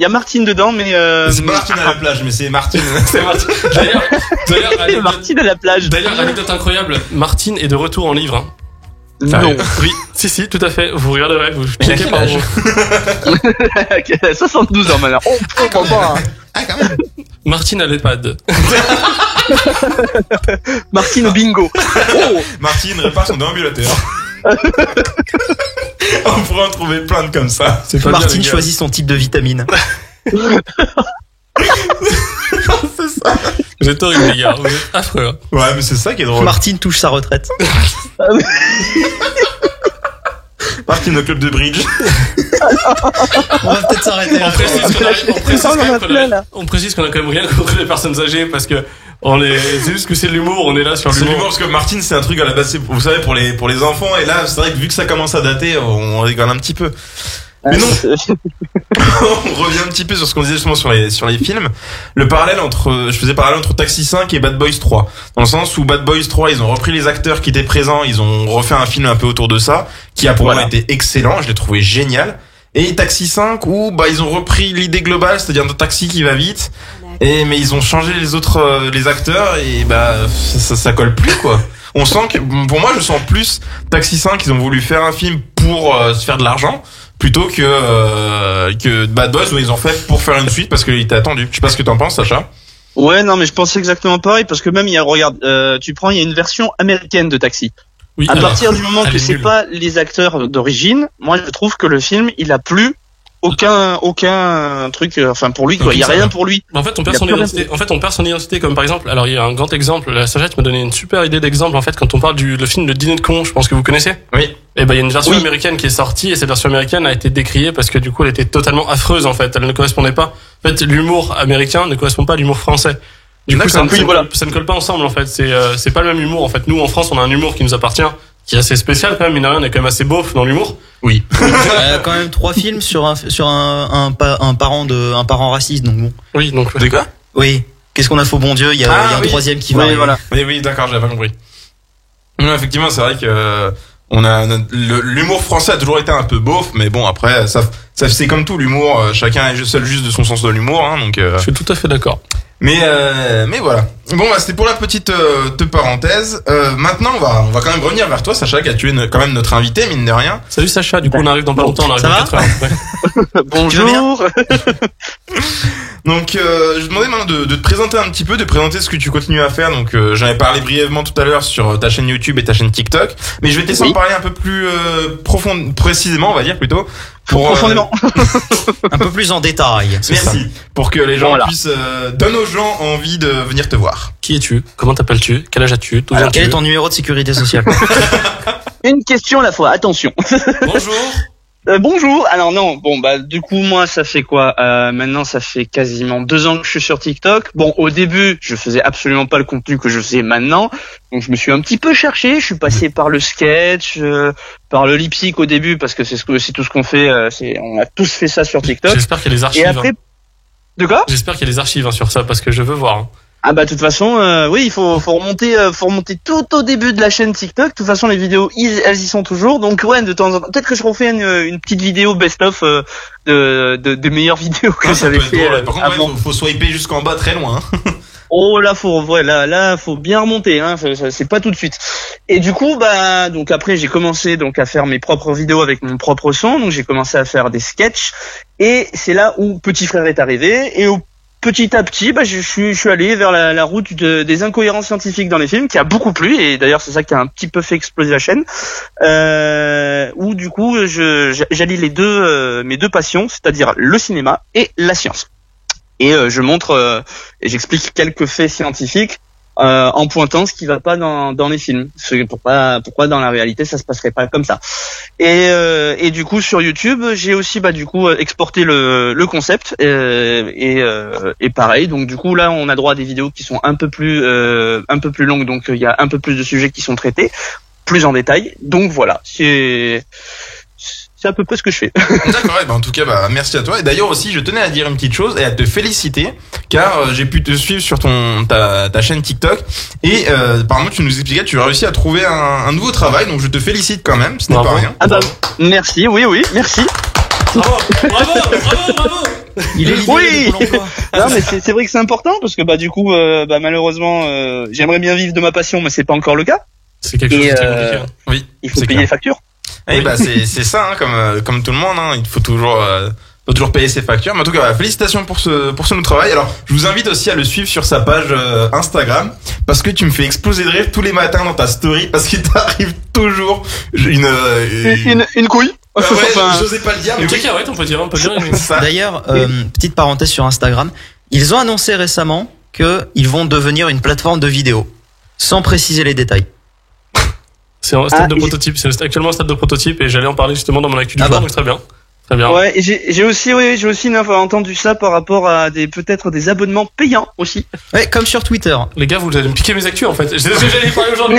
a Martin dedans, mais c'est Martin à la plage, mais c'est Martin. C'est Martin. D'ailleurs, Martin à la plage. D'ailleurs, anecdote incroyable, Martin est de retour en livre. Hein. Non. Oui, si, tout à fait. Vous regarderez, vous checkez par vous. 72 ans maintenant. Oh, quand même. Martine à l'EHPAD. Martine au bingo. Oh. Martine répare son déambulateur. On pourrait en trouver plein de comme ça. Martine choisit son type de vitamine. C'est ça. Vous êtes horribles, les gars. Vous êtes affreux. Hein. Ouais, mais c'est ça qui est drôle. Martine touche sa retraite. Martine au club de bridge. On va peut-être s'arrêter. On précise qu'on a quand même rien contre les personnes âgées parce que c'est juste que c'est de l'humour, on est là sur l'humour. C'est l'humour parce que Martine, c'est un truc à la base, vous savez, pour les enfants, et là, c'est vrai que vu que ça commence à dater, on rigole un petit peu. Mais non. On revient un petit peu sur ce qu'on disait justement sur les films. Je faisais parallèle entre Taxi 5 et Bad Boys 3. Dans le sens où Bad Boys 3, ils ont repris les acteurs qui étaient présents, ils ont refait un film un peu autour de ça, qui a pour moi été excellent, je l'ai trouvé génial. Et Taxi 5 où, ils ont repris l'idée globale, c'est-à-dire un taxi qui va vite. Mais ils ont changé les acteurs et ça colle plus, quoi. On sent que, pour moi, je sens plus Taxi 5, ils ont voulu faire un film pour se faire de l'argent, plutôt que Bad Boys où ils ont fait pour faire une suite parce qu'il était attendu. Je sais pas ce que t'en penses, Sacha. Ouais, non, mais je pense exactement pareil parce que même il y a une version américaine de Taxi. Oui, à partir du moment que c'est pas les acteurs d'origine, moi je trouve que le film il a plus aucun truc, pour lui, quoi. Il y a rien pour lui. En fait, on perd son identité, comme par exemple, alors il y a un grand exemple, la sagesse m'a donné une super idée d'exemple, en fait, quand on parle le film Le Dîner de con, je pense que vous connaissez. Oui. Et il y a une version américaine qui est sortie, et cette version américaine a été décriée parce que du coup, elle était totalement affreuse, en fait. Elle ne correspondait pas. En fait, l'humour américain ne correspond pas à l'humour français. Du coup, ça ne colle pas ensemble, en fait. C'est pas le même humour, en fait. Nous, en France, on a un humour qui nous appartient, qui est assez spécial quand même, mine de rien, on est quand même assez beauf dans l'humour. Oui. Quand même 3 films sur un parent raciste, donc bon. Oui, donc. De quoi? Oui. Qu'est-ce qu'on a fait au bon Dieu? Il y a un troisième qui va. Oui, arriver. voilà. Oui, d'accord, j'avais pas compris. Non, effectivement, c'est vrai que on a l'humour français a toujours été un peu beauf, mais bon après ça c'est comme tout l'humour, chacun est seul juste de son sens de l'humour, hein, donc. Je suis tout à fait d'accord. Mais voilà. Bon, bah, c'était pour la petite parenthèse. Maintenant, on va quand même revenir vers toi, Sacha, car tu es quand même notre invité, mine de rien. Salut Sacha, du coup on arrive dans pas longtemps, on arrive Ça dans va 4 heures. Ouais. Bonjour. Donc, je demandais maintenant de te présenter un petit peu, de présenter ce que tu continues à faire. Donc, j'en ai parlé brièvement tout à l'heure sur ta chaîne YouTube et ta chaîne TikTok, mais je vais te laisser en parler un peu plus précisément, on va dire plutôt. Profondément. Un peu plus en détail. Merci. Pour que les gens puissent donner aux gens envie de venir te voir. Qui es-tu? Comment t'appelles-tu? Quel âge as-tu? D'où Alors, viens-tu? quel est ton numéro de sécurité sociale? Une question à la fois. Attention. Bonjour. Bonjour. Alors non, bon bah du coup moi ça fait quoi maintenant ça fait quasiment 2 ans que je suis sur TikTok. Bon au début je faisais absolument pas le contenu que je fais maintenant, donc je me suis un petit peu cherché. Je suis passé par le sketch, par le lip sync au début parce que c'est tout ce qu'on fait. On a tous fait ça sur TikTok. J'espère qu'il y a les archives. Et après, de quoi? J'espère qu'il y a les archives sur ça parce que je veux voir. Hein. Ah bah de toute façon oui il faut remonter tout au début de la chaîne TikTok. De toute façon les vidéos elles y sont toujours, donc ouais de temps en temps peut-être que je refais une petite vidéo best of de meilleures vidéos que j'avais fait Par contre avant. ouais, faut swiper jusqu'en bas très loin. Oh là faut bien remonter, hein, c'est pas tout de suite. Et du coup bah donc après j'ai commencé donc à faire mes propres vidéos avec mon propre son, donc j'ai commencé à faire des sketchs et c'est là où Petit Frère est arrivé et petit à petit, bah, je suis allé vers la route des incohérences scientifiques dans les films, qui a beaucoup plu, et d'ailleurs c'est ça qui a un petit peu fait exploser la chaîne, où du coup j'allie mes deux passions, c'est-à-dire le cinéma et la science. Et je montre et j'explique quelques faits scientifiques en pointant ce qui va pas dans les films. Pourquoi dans la réalité ça se passerait pas comme ça. Et du coup sur YouTube j'ai aussi du coup exporté le concept et pareil. Donc du coup là on a droit à des vidéos qui sont un peu plus longues, donc il y a un peu plus de sujets qui sont traités plus en détail. Donc voilà, c'est à peu près ce que je fais. D'accord, et ben en tout cas, merci à toi. Et d'ailleurs aussi, je tenais à dire une petite chose et à te féliciter, car j'ai pu te suivre sur ta chaîne TikTok et apparemment tu nous expliquais que tu as réussi à trouver un nouveau travail, donc je te félicite quand même, ce n'est pas rien. Ah bah merci, oui, merci. Bravo. Il est libéré de Pôle emploi. Non mais c'est vrai que c'est important parce que du coup malheureusement j'aimerais bien vivre de ma passion mais c'est pas encore le cas. C'est quelque chose de très compliqué. Oui, il faut payer les factures. Et c'est ça, hein, comme tout le monde, hein, il faut toujours payer ses factures. Mais en tout cas, félicitations pour ce nouveau travail. Alors, je vous invite aussi à le suivre sur sa page Instagram, parce que tu me fais exploser de rire tous les matins dans ta story, parce qu'il t'arrive toujours une couille. Ouais, j'osais pas le dire. Une cacahuète, on peut dire. Ça. D'ailleurs, petite parenthèse sur Instagram, ils ont annoncé récemment qu'ils vont devenir une plateforme de vidéo, sans préciser les détails. C'est un stade de prototype. C'est actuellement un stade de prototype et j'allais en parler justement dans mon actu du jour, donc très bien. Très bien. Ouais, et j'ai aussi entendu ça par rapport à peut-être des abonnements payants aussi. Ouais, comme sur Twitter. Les gars, vous allez me piquer mes actus en fait. C'est ce que j'allais parler aujourd'hui.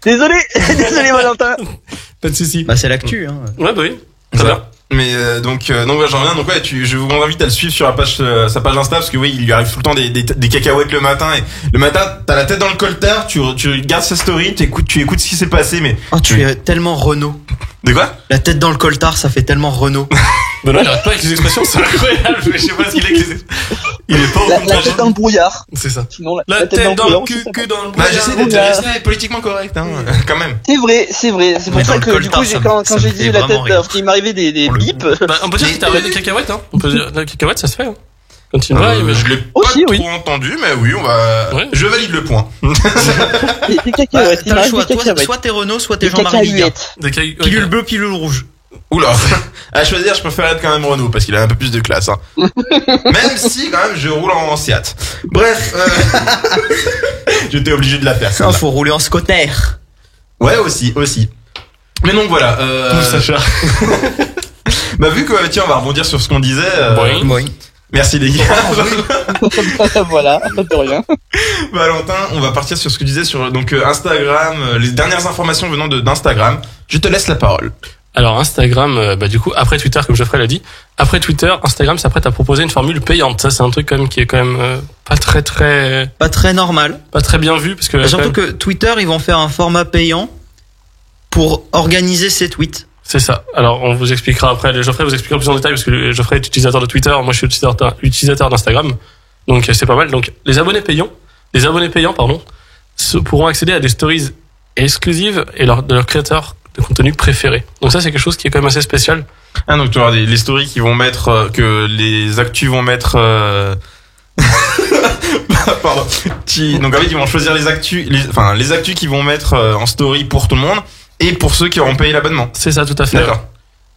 Désolé Valentin. Pas de soucis. C'est l'actu, hein. Ouais, oui. Très bien. Mais donc j'en reviens. Donc ouais, je vous invite à le suivre sur sa page Insta, parce que oui, il lui arrive tout le temps des cacahuètes le matin, et le matin t'as la tête dans le coltard, tu regardes sa story, tu écoutes ce qui s'est passé, mais tu es tellement Renault. De quoi? La tête dans le coltard, ça fait tellement Renault. Benoît, il arrête pas avec les expressions, c'est incroyable. Je sais pas ce qu'il est avec les Il est pas au la tête dans le brouillard. C'est ça. Sinon, la tête dans le cul dans le brouillard. J'essaie de rester politiquement correct, hein, quand même. C'est vrai. C'est pour ça que du coup, quand j'ai dit la tête, il m'arrivait des bips. On peut dire qu'il t'a arrivé des cacahuètes, hein. On peut dire, la cacahuète, ça se fait, hein. Continue. Je l'ai pas trop entendu, mais oui, je valide le point. Des cacahuètes. T'as le choix. Soit t'es Renault, soit t'es Jean-Marie Bigard. Pilule bleue, pilule rouge. Oula, à choisir, je préfère être quand même Renault, parce qu'il a un peu plus de classe, hein. Même si, quand même, je roule en Seat. Bref, j'étais obligé de la faire. Ça, faut rouler en scooter. Ouais, aussi. Mais donc voilà, Sacha. vu que, tiens, on va rebondir sur ce qu'on disait. Oui. Merci les gars. Voilà, de rien. Valentin, on va partir sur ce que tu disais sur Instagram, les dernières informations venant d'Instagram. Je te laisse la parole. Alors Instagram, du coup, après Twitter, comme Geoffrey l'a dit, après Twitter, Instagram s'apprête à proposer une formule payante. Ça, c'est un truc quand même qui est quand même pas très normal, pas très bien vu, parce que surtout que Twitter, ils vont faire un format payant pour organiser ses tweets. C'est ça. Alors, on vous expliquera après. Geoffrey vous expliquera plus en détail, parce que Geoffrey est utilisateur de Twitter, moi je suis utilisateur d'Instagram, donc c'est pas mal. Donc, les abonnés payants, pourront accéder à des stories exclusives et de leurs créateurs de contenu préférés. Donc ça, c'est quelque chose qui est quand même assez spécial. Ah, donc tu vas avoir les stories qui vont mettre, que les actus vont mettre, pardon. Donc en fait, ils vont choisir les actus qui vont mettre en story pour tout le monde et pour ceux qui auront payé l'abonnement. C'est ça, tout à fait. D'accord.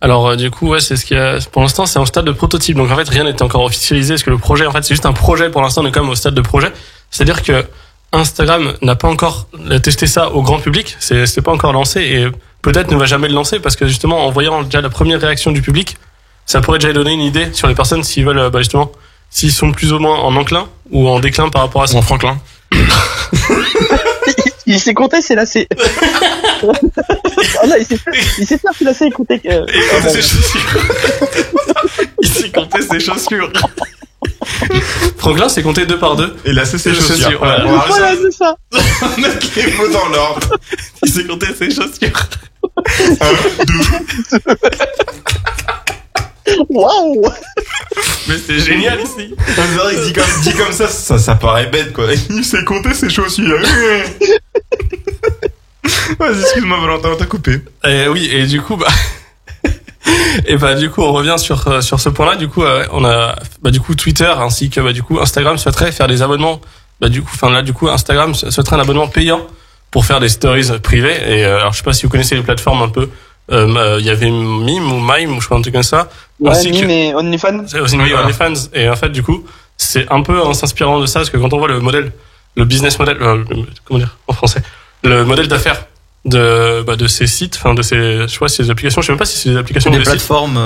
Alors du coup, ouais, c'est ce qu'il y a. Pour l'instant, c'est en stade de prototype. Donc en fait, rien n'est encore officialisé, parce que le projet, en fait, c'est juste un projet pour l'instant. On est quand même au stade de projet. C'est-à-dire que Instagram n'a pas encore testé ça au grand public. C'est pas encore lancé, et peut-être ne va jamais le lancer, parce que justement, en voyant déjà la première réaction du public, ça pourrait déjà donner une idée sur les personnes s'ils veulent, justement, s'ils sont plus ou moins en enclin ou en déclin par rapport à ça. En franklin. Il s'est compté, c'est là, c'est. Ah là, il s'est fait filasser, écoutez. Ses chaussures. Il s'est compté ses chaussures. Franklin, c'est compté 2 par 2. Et là, c'est ses chaussures. Voilà, c'est ça. On met les mots dans l'ordre. Il s'est compté ses chaussures. 1, 2. Waouh. Mais c'est génial ici. C'est vrai que dit comme ça paraît bête, quoi. Il s'est compté ses chaussures. Vas-y, excuse-moi, Valentin, on t'a coupé. Oui, et du coup, on revient sur ce point-là. Du coup, on a, du coup, Twitter ainsi que, du coup, Instagram souhaiterait faire des abonnements. Instagram souhaiterait un abonnement payant pour faire des stories privées. Et, alors, je sais pas si vous connaissez les plateformes un peu. Il y avait Mime ou Mime ou je sais pas, un truc comme ça. Ouais, Mime et OnlyFans. C'est aussi OnlyFans. Et en fait, du coup, c'est un peu en s'inspirant de ça, parce que quand on voit le business model, comment dire, en français, le modèle d'affaires de ces sites, de ces applications, je sais même pas si c'est des applications ou des plateformes.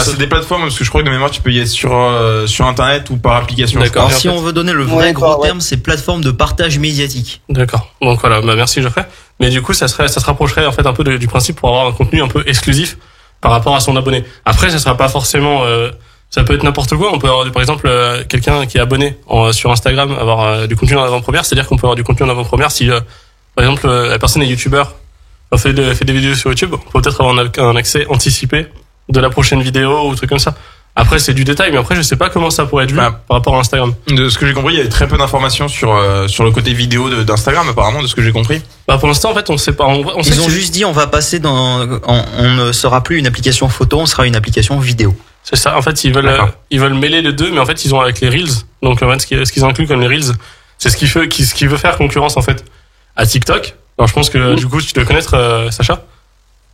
C'est des plateformes, parce que je crois que de mémoire tu peux y être sur internet ou par application. D'accord. Alors si on veut donner le vrai gros terme, c'est plateforme de partage médiatique. D'accord. Donc voilà, merci Geoffrey. Mais du coup, ça se rapprocherait en fait un peu du principe pour avoir un contenu un peu exclusif par rapport à son abonné. Après, ça sera pas forcément, ça peut être n'importe quoi. On peut avoir, par exemple, quelqu'un qui est abonné sur Instagram avoir du contenu en avant-première. C'est-à-dire qu'on peut avoir du contenu en avant-première si, par exemple, la personne est youtubeur, fait des vidéos sur YouTube, on peut peut-être avoir un accès anticipé de la prochaine vidéo ou truc comme ça. Après, c'est du détail, mais après, je sais pas comment ça pourrait être vu par rapport à Instagram. De ce que j'ai compris, il y a très peu d'informations sur le côté vidéo d'Instagram, apparemment, de ce que j'ai compris. Pour l'instant, en fait, on sait pas. Ils ont juste dit, on va passer on ne sera plus une application photo, on sera une application vidéo. C'est ça. En fait, ils veulent mêler les deux, mais en fait, ils ont avec les Reels. Donc, en fait, ce qu'ils incluent comme les Reels, c'est ce qui veut faire concurrence, en fait, à TikTok. Alors, je pense que, du coup, tu dois connaître, Sacha.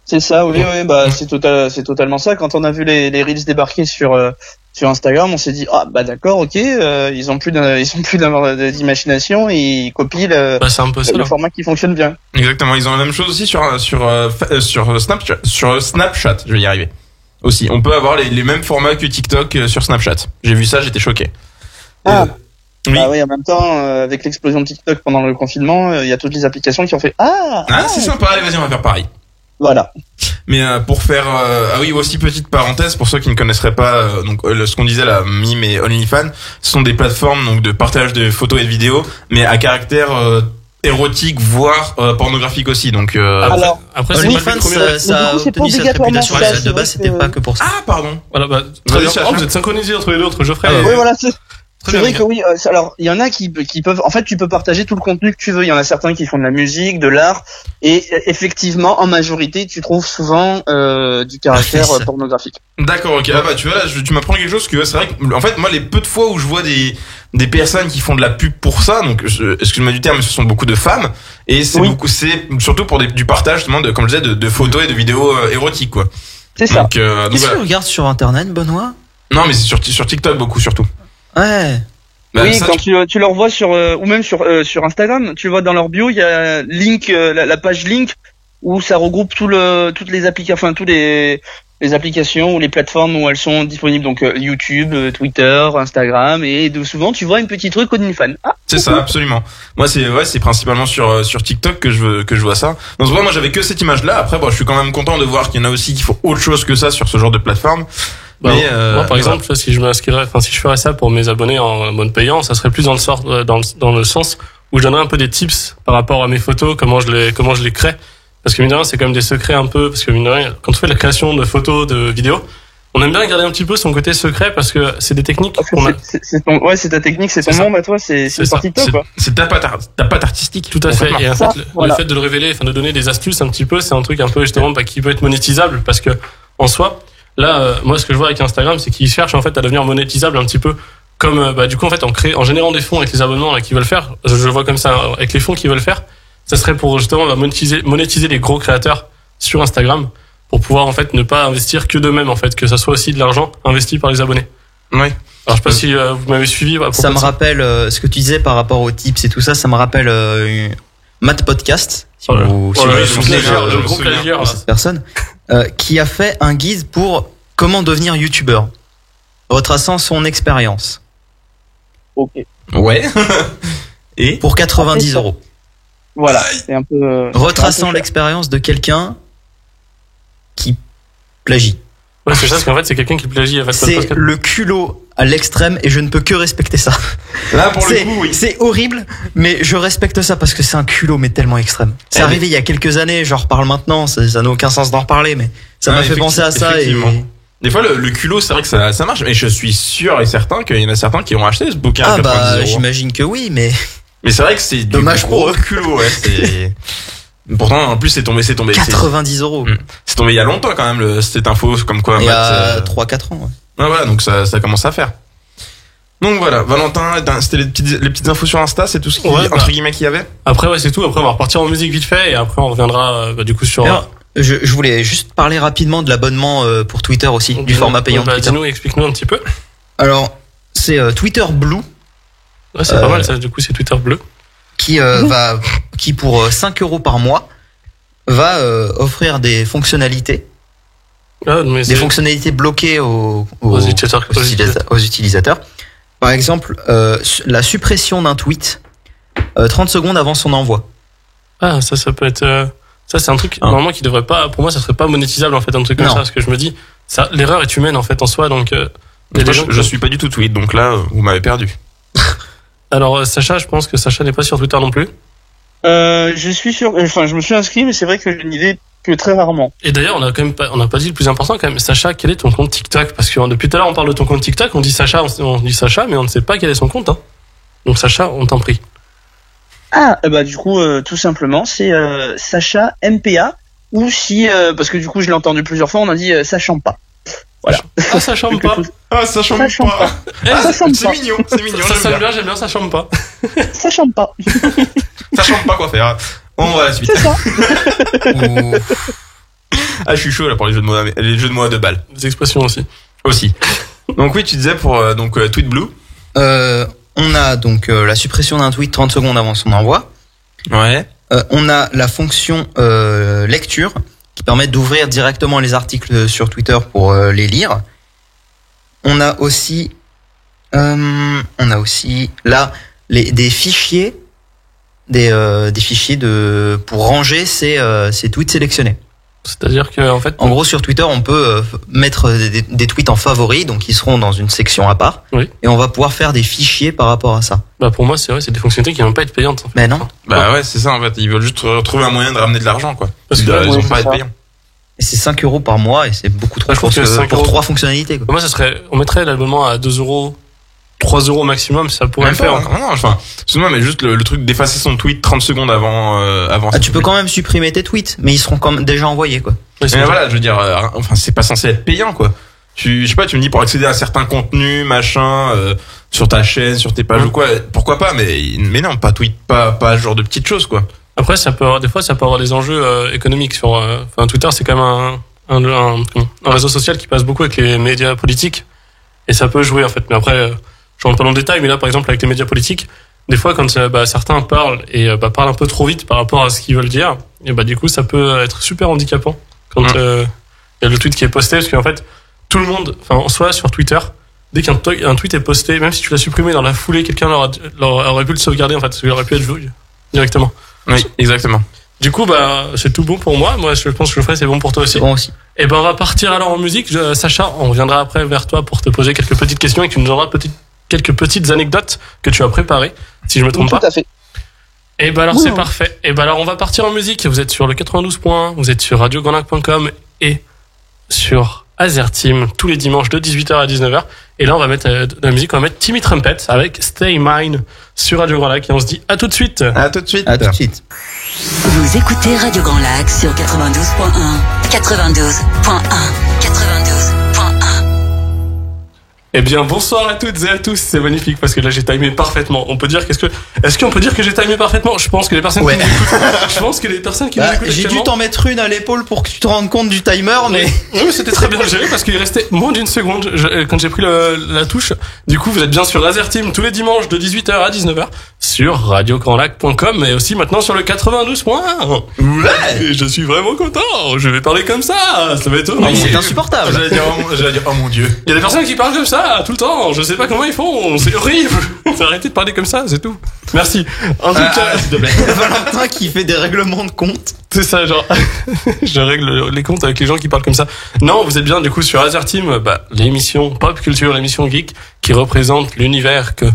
C'est ça, oui, c'est totalement ça. Quand on a vu les Reels débarquer sur Instagram, on s'est dit d'accord, ok, ils ont plus d'imagination et ils copient c'est un peu ça, le format qui fonctionne bien. Exactement, ils ont la même chose aussi sur Snapchat, je vais y arriver. Aussi, on peut avoir les mêmes formats que TikTok sur Snapchat. J'ai vu ça, j'étais choqué. Oui. En même temps, avec l'explosion de TikTok pendant le confinement, il y a toutes les applications qui ont fait c'est sympa, allez, vas-y, on va faire pareil. Voilà. Mais pour faire aussi petite parenthèse pour ceux qui ne connaisseraient pas ce qu'on disait là, Mime et OnlyFans, ce sont des plateformes donc de partage de photos et de vidéos, mais à caractère érotique voire pornographique aussi. Donc après OnlyFans ça a obtenu cette réputation de base, c'était pas que pour ça. Ah pardon. Voilà, très bien. Vous êtes synchronisés entre les deux, entre Geoffrey. Oui, voilà. C'est vrai que oui. Alors, il y en a qui peuvent. En fait, tu peux partager tout le contenu que tu veux. Il y en a certains qui font de la musique, de l'art, et effectivement, en majorité, tu trouves souvent du caractère pornographique. D'accord, ok. Tu vois là, tu m'apprends quelque chose que c'est vrai que, en fait, moi, les peu de fois où je vois des personnes qui font de la pub pour ça, donc excuse-moi du terme, mais ce sont beaucoup de femmes, et c'est c'est surtout pour du partage, justement, comme je disais, de photos et de vidéos érotiques, quoi. C'est ça. Qu'est-ce que tu regardes sur Internet, Benoît? Non, mais c'est sur TikTok beaucoup, surtout. Ouais. Oui, ça, quand tu leur vois ou même sur Instagram, tu vois dans leur bio, il y a link, la page link où ça regroupe toutes les applications, tous les applications ou les plateformes où elles sont disponibles, donc YouTube, Twitter, Instagram, et souvent tu vois une petite truc OnlyFans. Ah, c'est ça, absolument. Moi, c'est principalement sur TikTok que je vois ça. Donc, c'est vrai, moi, j'avais que cette image-là. Après, bon, je suis quand même content de voir qu'il y en a aussi qui font autre chose que ça sur ce genre de plateforme. Bah, moi, par exemple, si je ferais ça pour mes abonnés en mode payant, ça serait plus dans le sens où je donnerais un peu des tips par rapport à mes photos, comment je les crée. Parce que mine de rien, c'est quand même des secrets un peu, parce que mine de rien, quand on fait la création de photos, de vidéos, on aime bien garder un petit peu son côté secret parce que c'est des techniques qu'on a. C'est ta technique, c'est ton monde à toi, c'est parti de toi, quoi. C'est ta patte artistique. Tout à fait. Et en fait, le fait de le révéler, enfin, de donner des astuces un petit peu, c'est un truc un peu, justement, qui peut être monétisable parce que, en soi, là, moi, ce que je vois avec Instagram, c'est qu'ils cherchent, en fait, à devenir monétisable un petit peu. Comme, du coup, en fait, en générant des fonds avec les abonnements, là, qu'ils veulent faire, je le vois comme ça, avec les fonds qu'ils veulent faire, ça serait pour, justement, monétiser les gros créateurs sur Instagram, pour pouvoir, en fait, ne pas investir que d'eux-mêmes, en fait, que ça soit aussi de l'argent investi par les abonnés. Oui. Alors, je sais pas si vous m'avez suivi. Ça me rappelle ce que tu disais par rapport aux tips et tout ça. Ça me rappelle Matt Podcast. Si vous le gros plagiaire, cette personne qui a fait un guide pour comment devenir youtubeur, retraçant son expérience. Ok. Ouais. Et pour 90 €. Voilà. C'est un peu. Retraçant l'expérience de quelqu'un qui plagie. Ouais, c'est ça, parce qu'en fait, c'est quelqu'un qui plagie. C'est le culot à l'extrême et je ne peux que respecter ça. Là, pour le coup, oui. C'est horrible, mais je respecte ça parce que c'est un culot, mais tellement extrême. C'est arrivé il y a quelques années, j'en reparle maintenant, ça n'a aucun sens d'en reparler, mais ça m'a fait penser à ça. Et... Des fois, le culot, c'est vrai que ça marche, mais je suis sûr et certain qu'il y en a certains qui ont acheté ce bouquin à 90 €. J'imagine que oui, mais c'est vrai que c'est dommage pour eux. Culot, ouais, c'est... Pourtant, en plus, c'est tombé. 90 €. C'est tombé il y a longtemps quand même, cette info, comme quoi. Il y a 3-4 ans. Ouais. Ah, voilà, donc ça commence à faire. Donc voilà, Valentin, c'était les petites infos sur Insta, c'est tout ce entre guillemets qu'il y avait. Après, ouais, c'est tout. Après, on va repartir en musique vite fait et après, on reviendra du coup sur. Alors, je voulais juste parler rapidement de l'abonnement pour Twitter aussi, du format payant. Dis-nous, explique-nous un petit peu. Alors, c'est Twitter Blue. Ouais, c'est pas mal, ça. Du coup, c'est Twitter Bleu. Qui pour 5 € par mois va offrir des fonctionnalités, des fonctionnalités bloquées aux utilisateurs. Par exemple, la suppression d'un tweet 30 secondes avant son envoi. Ah, ça peut être. Ça, c'est un truc normalement qui devrait pas. Pour moi, ça serait pas monétisable en fait, un truc comme ça, parce que je me dis, ça, l'erreur est humaine en fait en soi, donc. Je suis pas du tout tweet, donc là, vous m'avez perdu. Alors Sacha, je pense que Sacha n'est pas sur Twitter non plus. Je suis sûr. Enfin, je me suis inscrit, mais c'est vrai que je n'y vais que très rarement. Et d'ailleurs, on n'a pas dit le plus important quand même. Sacha, quel est ton compte TikTok? Parce que depuis tout à l'heure, on parle de ton compte TikTok, on dit Sacha, mais on ne sait pas quel est son compte. Hein. Donc Sacha, on t'en prie. Ah, du coup, tout simplement, c'est Sacha MPA, ou si, parce que du coup, je l'ai entendu plusieurs fois, on a dit Sachant pas. Voilà. Ah, ça chante pas. Ah, ça chante pas. C'est mignon, c'est mignon. Ça sonne bien, j'aime bien, ça chante pas. Ça chante pas. Ça chante pas quoi faire. On va à la suite. C'est ça. Ah, je suis chaud là pour les jeux de mots à 2 balles. Des expressions aussi. Donc oui, tu disais pour Tweet Blue. On a donc la suppression d'un tweet 30 secondes avant son envoi. Ouais. On a la fonction lecture qui permet d'ouvrir directement les articles sur Twitter pour les lire. On a aussi là des fichiers pour ranger ces tweets sélectionnés. C'est-à-dire que en fait, en gros sur Twitter on peut mettre des tweets en favoris, donc ils seront dans une section à part, et on va pouvoir faire des fichiers par rapport à ça. Pour moi c'est des fonctionnalités qui vont pas être payantes. En fait. Mais non. Ouais, c'est ça en fait, ils veulent juste retrouver un moyen de ramener de l'argent quoi. Parce que ils vont pas être payants. Et c'est 5 € par mois et c'est beaucoup trop pour 3 fonctionnalités quoi. Moi on mettrait l'abonnement à 2 €. 3 € maximum, ça pourrait le faire. Non, excuse-moi, mais juste le truc d'effacer son tweet 30 secondes avant. Tu peux quand même supprimer tes tweets, mais ils seront quand même déjà envoyés, quoi. Mais voilà, je veux dire, c'est pas censé être payant, quoi. Je sais pas, tu me dis pour accéder à certains contenus, machin, sur ta chaîne, sur tes pages ou quoi, pourquoi pas, mais non, pas tweet, pas ce genre de petites choses, quoi. Après, des fois, ça peut avoir des enjeux économiques sur, Twitter, c'est quand même un réseau social qui passe beaucoup avec les médias politiques, et ça peut jouer, en fait. Mais après, je rentre pas dans le détail, mais là, par exemple, avec les médias politiques, des fois, quand certains parlent et parlent un peu trop vite par rapport à ce qu'ils veulent dire, et du coup, ça peut être super handicapant quand Il y a le tweet qui est posté parce qu'en fait, tout le monde, enfin, en soi, sur Twitter, dès qu'un tweet est posté, même si tu l'as supprimé dans la foulée, quelqu'un aurait pu le sauvegarder, en fait, il aurait pu être vu directement. Oui, exactement. Du coup, bah, c'est tout bon pour moi. Moi, je pense que je le ferai, c'est bon pour toi aussi. C'est bon aussi. Et ben, on va partir alors en musique. Sacha, on reviendra après vers toi pour te poser quelques petites questions et que tu nous donneras quelques petites anecdotes que tu as préparées, si je me trompe pas. Tout à fait. Et ben alors c'est parfait. Et ben alors on va partir en musique. Vous êtes sur le 92.1, vous êtes sur radiograndlac.com et sur Azerteam tous les dimanches de 18h à 19h. Et là on va mettre de la musique, on va mettre Timmy Trumpet avec Stay Mine sur Radio Grand Lac et on se dit à tout de suite. À tout de suite. À tout de suite. Vous écoutez Radio Grand Lac sur 92.1. 92.1. 92.1. Eh bien, bonsoir à toutes et à tous. C'est magnifique parce que là, j'ai timé parfaitement. On peut dire est-ce qu'on peut dire que j'ai timé parfaitement? Je pense que les personnes qui nous écoutent, J'ai dû t'en mettre une à l'épaule pour que tu te rendes compte du timer, mais oui, c'était très bien géré parce qu'il restait moins d'une seconde quand j'ai pris la touche. Du coup, vous êtes bien sur Azerteam tous les dimanches de 18h à 19h sur radiograndlac.com et aussi maintenant sur le 92.1. Ouais, et je suis vraiment content. Je vais parler comme ça. Ça va être horrible. c'est insupportable. J'allais dire, oh mon Dieu. Il y a des personnes qui parlent comme ça tout le temps. Je sais pas comment ils font. C'est horrible. Faut arrêter de parler comme ça, c'est tout. Merci. En tout cas, s'il te plaît. Valentin qui fait des règlements de compte. c'est ça, genre, je règle les comptes avec les gens qui parlent comme ça. Non, vous êtes bien, du coup, sur Azerteam, l'émission pop culture, l'émission geek, qui représente l'univers que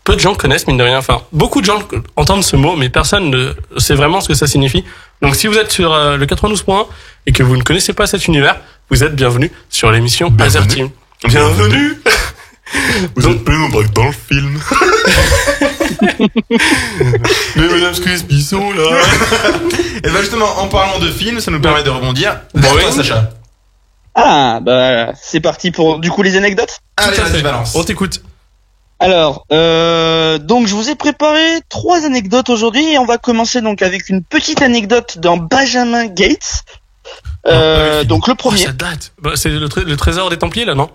peu de gens connaissent, mine de rien. Enfin, beaucoup de gens entendent ce mot, mais personne ne sait vraiment ce que ça signifie. Donc, si vous êtes sur le 92.1 et que vous ne connaissez pas cet univers, vous êtes bienvenue sur l'émission Azerteam. Bienvenue. Vous êtes plus nombreux que dans le film. Mais Madame Crispy sont là. Et ben justement, en parlant de film, ça nous permet de rebondir. Bon, oui, Sacha. Ah, bah, c'est parti pour, du coup, les anecdotes. Allez, Tout à fait. vas-y, balance. On t'écoute. Alors, donc je vous ai préparé 3 anecdotes aujourd'hui et on va commencer donc avec une petite anecdote dans Benjamin Gates. Donc le premier. Oh, ça date. C'est le trésor des Templiers, là, non?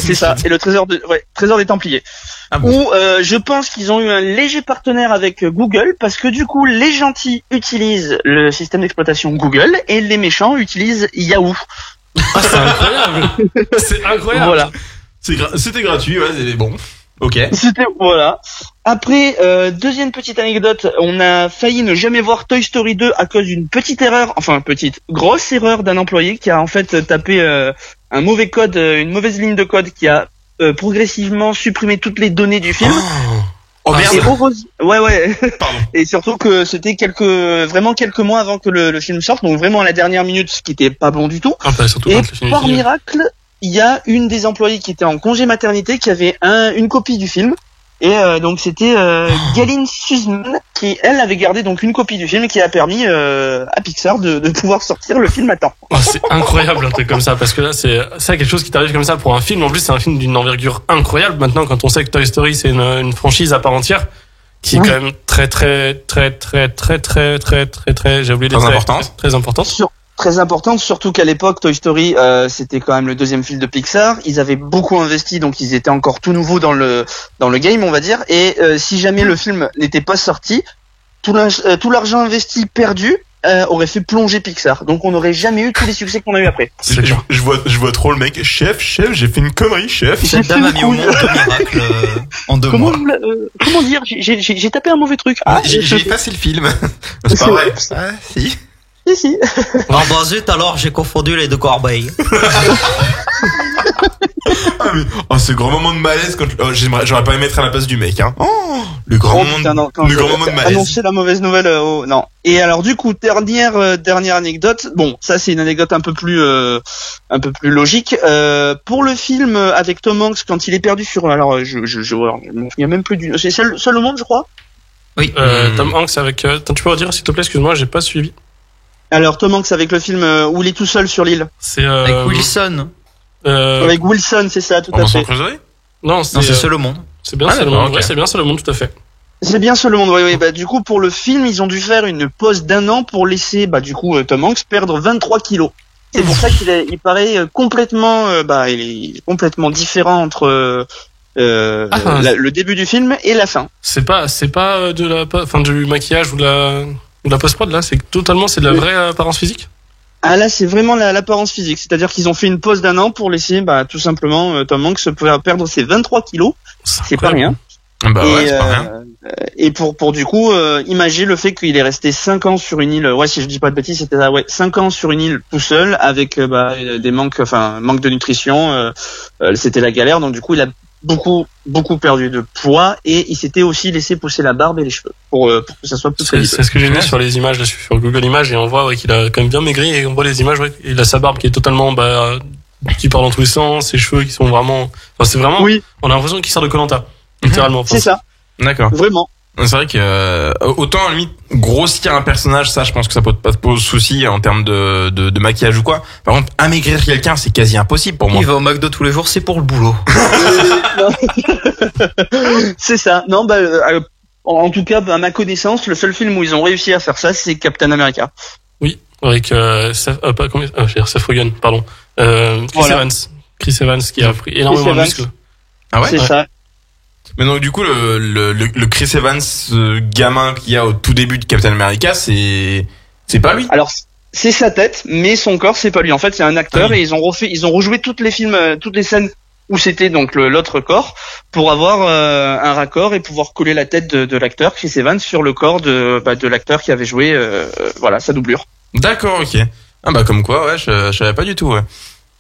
C'est ça, c'est le trésor des Templiers. Ah bon. Où je pense qu'ils ont eu un léger partenaire avec Google parce que du coup les gentils utilisent le système d'exploitation Google et les méchants utilisent Yahoo. Ah, c'est incroyable. C'est incroyable. Voilà. C'était gratuit, ouais, c'est bon. Ok. Voilà. Après, deuxième petite anecdote, on a failli ne jamais voir Toy Story 2 à cause d'une petite erreur, enfin grosse erreur d'un employé qui a en fait tapé un mauvais code, une mauvaise ligne de code qui a progressivement supprimé toutes les données du film. Oh merde. Et ouais. Pardon. Et surtout que c'était quelques mois avant que le film sorte, donc vraiment à la dernière minute, ce qui était pas bon du tout. Ah, bah, surtout Et quand le film est par fini. miracle, il y a une des employées qui était en congé maternité qui avait une copie du film. Et donc c'était Galine Suzman qui elle avait gardé donc une copie du film et qui a permis à Pixar de pouvoir sortir le film à temps. Oh, c'est incroyable un truc comme ça parce que là c'est ça quelque chose qui t'arrive comme ça pour un film. En plus c'est un film d'une envergure incroyable. Maintenant quand on sait que Toy Story c'est une franchise à part entière qui est quand même très j'ai oublié les Très importante. très importante. Très importante, surtout qu'à l'époque Toy Story c'était quand même le deuxième film de Pixar. Ils avaient beaucoup investi, donc ils étaient encore tout nouveaux dans le game, on va dire. Et si jamais le film n'était pas sorti, tout l'argent investi perdu aurait fait plonger Pixar. Donc on n'aurait jamais eu tous les succès qu'on a eu après. Je vois trop le mec. Chef, j'ai fait une connerie, chef. Cette dame a mis au monde deux miracles en 2 mois. Comment dire, j'ai tapé un mauvais truc. J'ai effacé le film. C'est pas vrai. Ah, si. Si. Ah bah zut, alors j'ai confondu les deux corbeilles. Ce grand moment de malaise quand j'aurais pas aimé être à la place du mec, hein. Oh, le grand moment de malaise. Annoncer la mauvaise nouvelle, non. Et alors du coup, dernière anecdote. Bon, ça c'est une anecdote un peu plus logique. Pour le film avec Tom Hanks quand il est perdu sur, alors il y a même plus du, c'est seul au monde, je crois. Oui. Tom Hanks avec, tu peux redire s'il te plaît, excuse-moi, j'ai pas suivi. Alors Tom Hanks avec le film où il est tout seul sur l'île. C'est Avec Wilson. Avec Wilson, c'est ça, tout à fait. Non, C'est seul au monde. C'est bien Ah, seul au d'accord, monde. ok. Ouais, c'est bien seul au monde, tout à fait. C'est bien seul au monde, oui. Bah, du coup, pour le film, ils ont dû faire une pause d'1 an pour laisser, Tom Hanks perdre 23 kilos. C'est pour ça il paraît complètement, il est complètement différent entre le début du film et la fin. C'est pas du maquillage ou de la post-prod là, c'est de la vraie apparence physique. Ah là, c'est vraiment l'apparence physique, c'est-à-dire qu'ils ont fait une pause d'1 an pour laisser, tout simplement, Tom Hanks pouvoir perdre ses 23 kilos. C'est pas rien. Bah ouais, c'est pas rien. Et pour du coup imager le fait qu'il est resté 5 ans sur une île, si je dis pas de bêtises, c'était ça, 5 ans sur une île tout seul avec des manque de nutrition, c'était la galère, donc du coup il a beaucoup perdu de poids et il s'était aussi laissé pousser la barbe et les cheveux pour que ça soit plus crédible. C'est ce que j'ai vu sur les images sur Google Images et on voit qu'il a quand même bien maigri et on voit les images, il a sa barbe qui est totalement qui part dans tous les sens, ses cheveux qui sont vraiment, c'est vraiment, oui. On a l'impression qu'il sort de Koh-Lanta. Littéralement. C'est ça. D'accord. Vraiment. C'est vrai que autant à la limite grossir un personnage, ça je pense que ça peut pas te poser souci en termes de maquillage ou quoi. Par contre, amaigrir quelqu'un, c'est quasi impossible pour moi. Il va au McDo tous les jours, c'est pour le boulot. C'est ça. Non, en tout cas, à ma connaissance, le seul film où ils ont réussi à faire ça, c'est Captain America. Oui, avec Seth Rogen, pardon. Chris Evans qui a pris énormément de muscles. Ah ouais. C'est ça. Mais donc du coup le Chris Evans gamin qu'il y a au tout début de Captain America, c'est pas lui. Alors c'est sa tête, mais son corps c'est pas lui. En fait, c'est un acteur et ils ont rejoué toutes les scènes où c'était donc l'autre corps pour avoir un raccord et pouvoir coller la tête de l'acteur Chris Evans sur le corps de l'acteur qui avait joué sa doublure. D'accord, OK. Ah comme quoi, ouais, je savais pas du tout, ouais.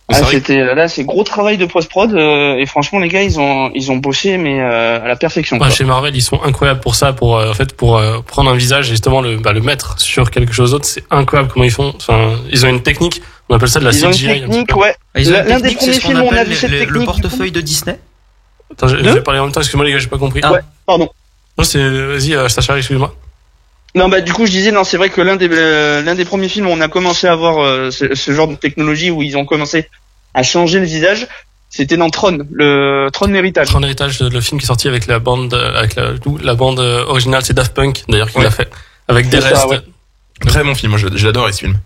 C'est gros travail de post-prod et franchement les gars ils ont bossé mais à la perfection. Chez Marvel ils sont incroyables pour ça, pour prendre un visage et justement le mettre sur quelque chose d'autre, c'est incroyable comment ils font. Enfin, ils ont une technique, on appelle ça de la CGI. Ils ont une technique, ouais. L'un des premiers films où on a vu cette technique. Le portefeuille de Disney. Attends, je vais parler en même temps, excuse-moi les gars, j'ai pas compris. Ouais, pardon. Non, vas-y Sacha, excuse-moi. Non, du coup, je disais, non, c'est vrai que l'un des premiers films où on a commencé à voir ce genre de technologie où ils ont commencé à changer le visage, c'était dans Tron, le Tron Héritage. Tron Héritage, le film qui est sorti avec la bande, la bande originale, c'est Daft Punk, d'ailleurs, qui l'a fait. Avec des restes. Ouais. Très bon film, moi, j'adore ce film.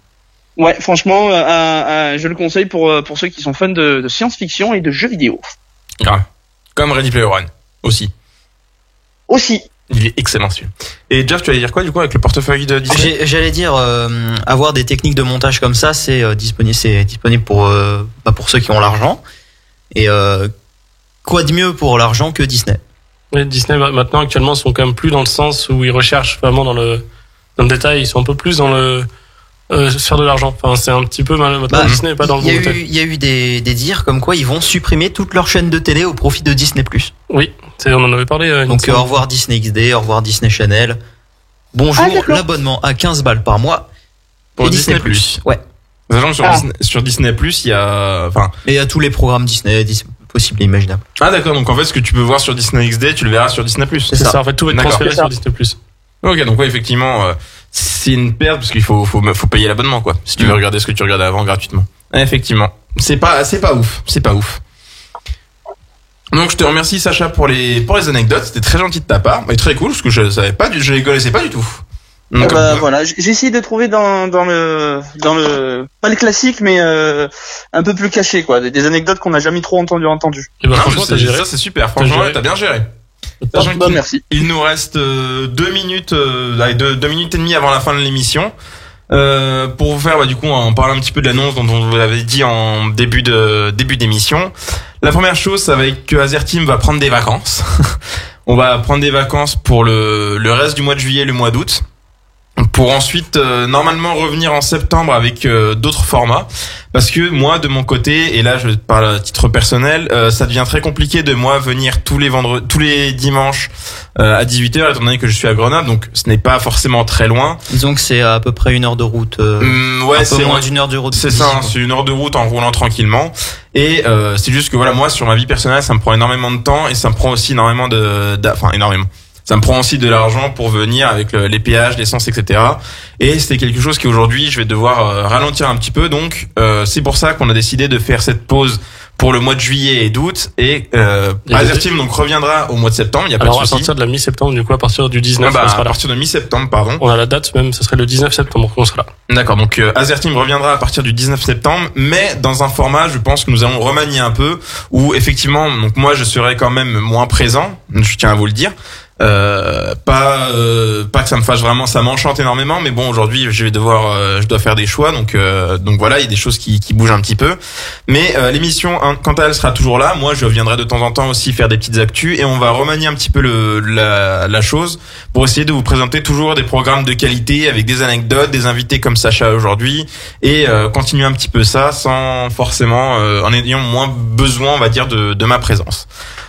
Ouais, franchement, je le conseille pour ceux qui sont fans de science-fiction et de jeux vidéo. Grave. Comme Ready Player One, aussi. Il est excellent celui-là. Et Jeff, tu allais dire quoi du coup avec le portefeuille de Disney ? J'allais dire avoir des techniques de montage comme ça, c'est disponible pour ceux qui ont l'argent. Et quoi de mieux pour l'argent que Disney ? Oui, Disney maintenant actuellement sont quand même plus dans le sens où ils recherchent vraiment dans le détail, ils sont un peu plus dans le se faire de l'argent. Enfin, c'est un petit peu mal maintenant. Disney n'est pas dans le bon détail. Il y a eu des dires comme quoi ils vont supprimer toute leur chaîne de télé au profit de Disney+. Oui, on en avait parlé. Donc au revoir Disney XD, au revoir Disney Channel. Bonjour, l'abonnement à 15 balles par mois pour et Disney+. Ouais. Sur Disney+, il y a et il y a tous les programmes Disney possibles et imaginables. Ah d'accord, donc en fait ce que tu peux voir sur Disney XD, tu le verras sur Disney+. C'est ça, en fait tout va être transféré sur Disney+. OK, donc ouais, effectivement c'est une perte parce qu'il faut payer l'abonnement quoi. Si tu veux regarder ce que tu regardais avant gratuitement. Effectivement. C'est pas ouf. Donc je te remercie Sacha pour les anecdotes, c'était très gentil de ta part, mais très cool parce que je les connaissais pas du tout. Donc, voilà, j'ai essayé de trouver dans le pas le classique mais un peu plus caché quoi, des anecdotes qu'on n'a jamais trop entendu. Et franchement, ça c'est super, franchement t'as bien géré. Merci. Il nous reste 2 minutes, 2 minutes et demie avant la fin de l'émission. Pour vous faire, du coup, en parler un petit peu de l'annonce dont on vous l'avait dit en début d'émission. La première chose, ça va être que Azerteam va prendre des vacances. On va prendre des vacances pour le reste du mois de juillet, le mois d'août. Pour ensuite normalement revenir en septembre avec d'autres formats, parce que moi de mon côté, et là je parle à titre personnel, ça devient très compliqué de moi venir tous les dimanches à 18h étant donné que je suis à Grenoble, donc ce n'est pas forcément très loin. Disons que c'est à peu près 1 heure de route. Ouais, c'est moins d'1 heure de route. C'est ça, c'est 1 heure de route en roulant tranquillement. Et c'est juste que voilà, moi sur ma vie personnelle, ça me prend énormément de temps et ça me prend aussi énormément énormément. Ça me prend aussi de l'argent pour venir avec les péages, l'essence, etc. Et c'est quelque chose qui aujourd'hui, je vais devoir ralentir un petit peu. Donc, c'est pour ça qu'on a décidé de faire cette pause pour le mois de juillet et d'août. Et Azerteam donc reviendra au mois de septembre. Il y a pas de souci. À partir de la mi-septembre, du coup, à partir du 19, on sera là. À partir de mi-septembre, pardon. On a la date même, ce serait le 19 septembre qu'on sera là. D'accord. Donc Azerteam reviendra à partir du 19 septembre, mais dans un format, je pense que nous allons remanier un peu, où effectivement, donc moi, je serai quand même moins présent. Je tiens à vous le dire. Pas que ça me fâche vraiment, ça m'enchante énormément, mais bon, aujourd'hui je dois faire des choix, donc voilà, il y a des choses qui bougent un petit peu, mais l'émission, quant à elle, sera toujours là. Moi je viendrai de temps en temps aussi faire des petites actus, et on va remanier un petit peu la chose pour essayer de vous présenter toujours des programmes de qualité avec des anecdotes, des invités comme Sacha aujourd'hui, et continuer un petit peu ça sans forcément en ayant moins besoin, on va dire, de ma présence.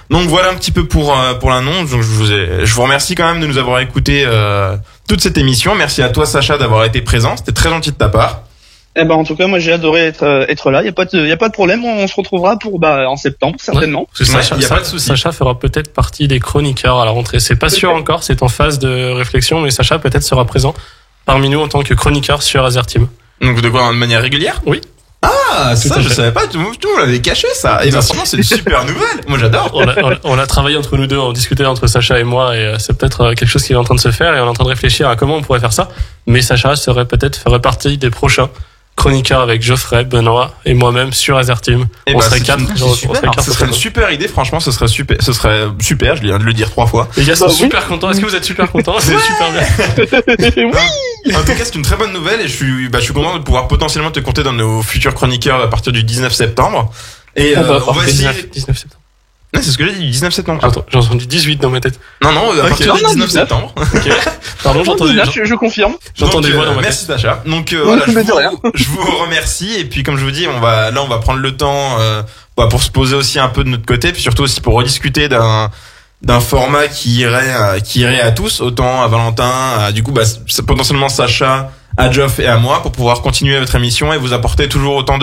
Donc voilà un petit peu pour l'annonce. Donc je vous remercie quand même de nous avoir écouté toute cette émission. Merci à toi Sacha d'avoir été présent. C'était très gentil de ta part. Eh ben en tout cas moi j'ai adoré être là. Y a pas de problème. On se retrouvera en septembre certainement. Ouais, Sacha, y a pas de souci. Sacha fera peut-être partie des chroniqueurs à la rentrée. C'est pas sûr encore. C'est en phase de réflexion, mais Sacha peut-être sera présent parmi nous en tant que chroniqueur sur Azerteam. Donc de quoi, de manière régulière? Oui. Ah, ça je savais pas, tout l'avait caché ça. Et ben franchement c'est une super nouvelle. Moi j'adore. On a travaillé entre nous deux, on discutait entre Sacha et moi, et c'est peut-être quelque chose qui est en train de se faire, et on est en train de réfléchir à comment on pourrait faire ça. Mais Sacha ferait partie des prochains chroniqueurs avec Geoffrey, Benoît et moi-même sur Azerteam. Et on serait quatre. Ce serait une super idée, franchement, ce serait super, je viens de le dire 3 fois. Les gars sont super contents. Est-ce que vous êtes super contents? C'est super bien. Oui. En tout cas, c'est une très bonne nouvelle, et je suis content de pouvoir potentiellement te compter dans nos futurs chroniqueurs à partir du 19 septembre. Et on va essayer 19 septembre. Non, c'est ce que j'ai dit, 19 septembre. Attends, j'ai entendu 18 dans ma tête. Non, à partir du 19 septembre. Ok. Pardon, j'ai entendu. Je confirme. J'entends des voix dans ma tête. Merci Sacha. Donc voilà, je vous remercie, et puis comme je vous dis, on va prendre le temps pour se poser aussi un peu de notre côté, puis surtout aussi pour rediscuter d'un format qui irait à tous, autant à Valentin, du coup potentiellement Sacha, à Geoff et à moi, pour pouvoir continuer votre émission et vous apporter toujours autant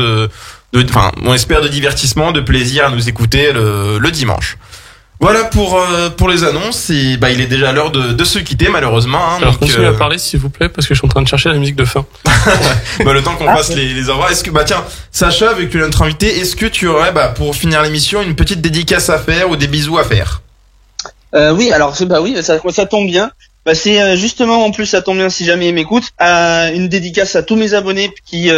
on espère de divertissement, de plaisir à nous écouter le dimanche. Voilà pour les annonces, et il est déjà l'heure de se quitter malheureusement. Alors continuez à parler s'il vous plaît, parce que je suis en train de chercher la musique de fin. Le temps qu'on fasse les au revoir. Est-ce que tiens, Sacha, vu que tu es notre invité, est-ce que tu aurais pour finir l'émission une petite dédicace à faire ou des bisous à faire? Oui, alors ça tombe bien. C'est justement, en plus ça tombe bien si jamais ils m'écoutent, une dédicace à tous mes abonnés qui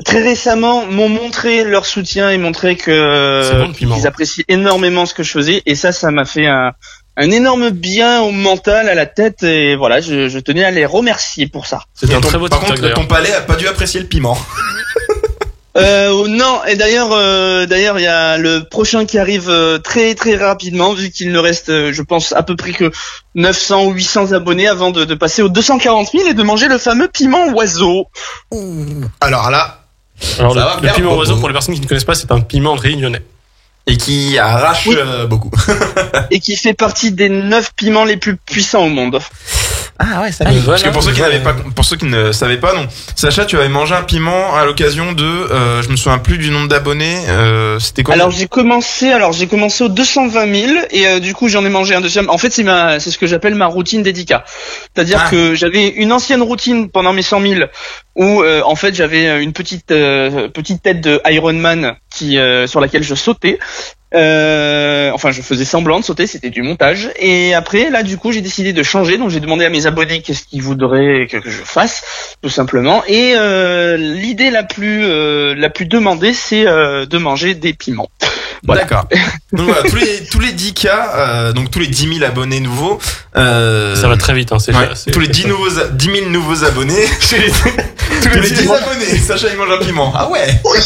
très récemment m'ont montré leur soutien et montré que qu'ils apprécient énormément ce que je faisais, et ça m'a fait un énorme bien au mental, à la tête, et voilà, je tenais à les remercier pour ça. C'est un très beau TikTok. Par contre, ton palais a pas dû apprécier le piment. Non, et d'ailleurs il y a le prochain qui arrive très très rapidement, vu qu'il ne reste je pense à peu près que 900 ou 800 abonnés avant de passer aux 240 000 et de manger le fameux piment oiseau. Alors là, le piment oiseau, pour les personnes qui ne connaissent pas, c'est un piment réunionnais. Et qui arrache beaucoup. Et qui fait partie des 9 piments les plus puissants au monde. Ah ouais, ça va. Parce que pour ceux qui ne savaient pas, non. Sacha, tu avais mangé un piment à l'occasion de, je me souviens plus du nombre d'abonnés, c'était quoi? Alors j'ai commencé aux 220 000, et du coup j'en ai mangé un deuxième. En fait c'est ce que j'appelle ma routine dédicat. C'est-à-dire que j'avais une ancienne routine pendant mes 100 000 où en fait j'avais une petite tête de Iron Man sur laquelle je sautais. Je faisais semblant de sauter, c'était du montage. Et après, là, du coup, j'ai décidé de changer. Donc, j'ai demandé à mes abonnés qu'est-ce qu'ils voudraient que je fasse, tout simplement. Et l'idée la plus demandée, c'est de manger des piments. Voilà. D'accord. Donc voilà, tous les 10K, donc tous les 10 000 abonnés nouveaux. Ça va très vite, hein. Tous les 10 000 nouveaux abonnés. tous les 10 abonnés. Sacha, il mange un piment. Ah ouais. Oui,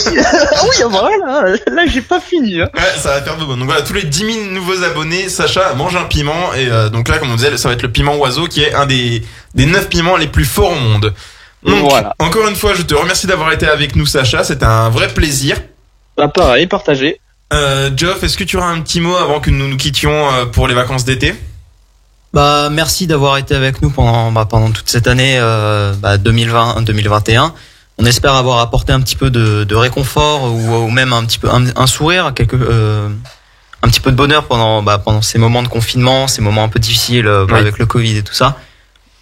voilà. Là, j'ai pas fini. Hein. Ouais, ça va faire de bon. Donc voilà, tous les 10 000 nouveaux abonnés, Sacha mange un piment. Et donc là, comme on disait, ça va être le piment oiseau, qui est un des 9 piments les plus forts au monde. Donc, voilà. Encore une fois, je te remercie d'avoir été avec nous, Sacha. C'était un vrai plaisir. Pareil, partagé. Geoff, est-ce que tu auras un petit mot avant que nous quittions pour les vacances d'été? Merci d'avoir été avec nous pendant toute cette année 2020-2021. On espère avoir apporté un petit peu de réconfort ou même un petit peu un sourire, un petit peu de bonheur pendant ces moments de confinement, ces moments un peu difficiles avec le Covid et tout ça.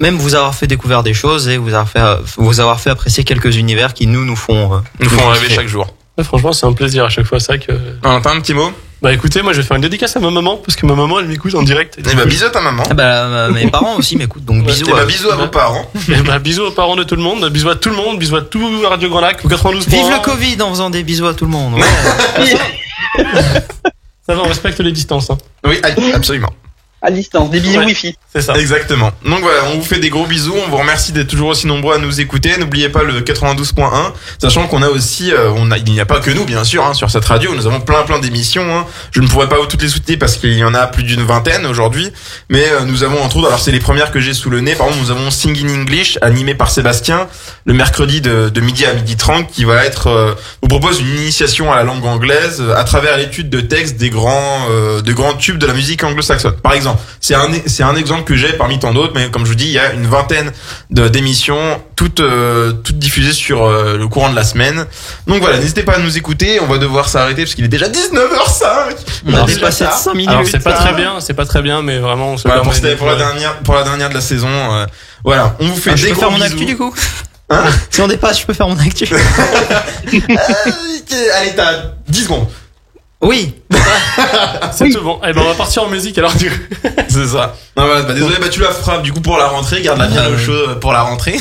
Même vous avoir fait découvrir des choses et vous avoir fait apprécier quelques univers qui nous font rêver chaque jour. Ouais, franchement, c'est un plaisir à chaque fois ça que. T'as un petit mot? Écoutez, moi je vais faire une dédicace à ma maman, parce que ma maman elle m'écoute en direct. Et bisous à ta maman. Mes parents aussi m'écoutent, donc bisous. Bisous à vos parents. Bisous aux parents de tout le monde, bisous à tout le monde, bisous à tout Radio Grand Lac, 92. Vive le Covid en faisant des bisous à tout le monde. Ouais. Ça va, on respecte les distances. Hein. Oui, absolument. À distance, des bisous Ouais. Wi-Fi. C'est ça. Exactement. Donc voilà, on vous fait des gros bisous, on vous remercie d'être toujours aussi nombreux à nous écouter. N'oubliez pas le 92.1, sachant qu'on a aussi, il n'y a pas que nous bien sûr sur cette radio, nous avons plein d'émissions. Je ne pourrais pas toutes les soutenir parce qu'il y en a plus d'une vingtaine aujourd'hui, mais nous avons entre autres, alors c'est les premières que j'ai sous le nez. Par exemple, nous avons Sing in English animé par Sébastien le mercredi de midi à 12h30 qui va être vous propose une initiation à la langue anglaise à travers l'étude de textes des grands tubes de la musique anglo-saxonne. Par exemple, c'est un exemple que j'ai parmi tant d'autres, mais comme je vous dis, il y a une vingtaine d'émissions, toutes diffusées sur le courant de la semaine. Donc voilà, n'hésitez pas à nous écouter, on va devoir s'arrêter parce qu'il est déjà 19h05. On a dépassé de 5 minutes. Alors c'est pas très bien, mais vraiment on se Voilà, permet pour la dernière de la saison. Voilà, on vous fait Je des peux gros faire mon bisous. actu du coup. Hein Si on dépasse, je peux faire mon actu. Allez, t'as 10 secondes. Oui. C'est tout bon. Eh ben on va partir en musique alors du coup. C'est ça. Non, voilà, désolé, tu la feras du coup pour la rentrée, garde-la bien au chaud pour la rentrée.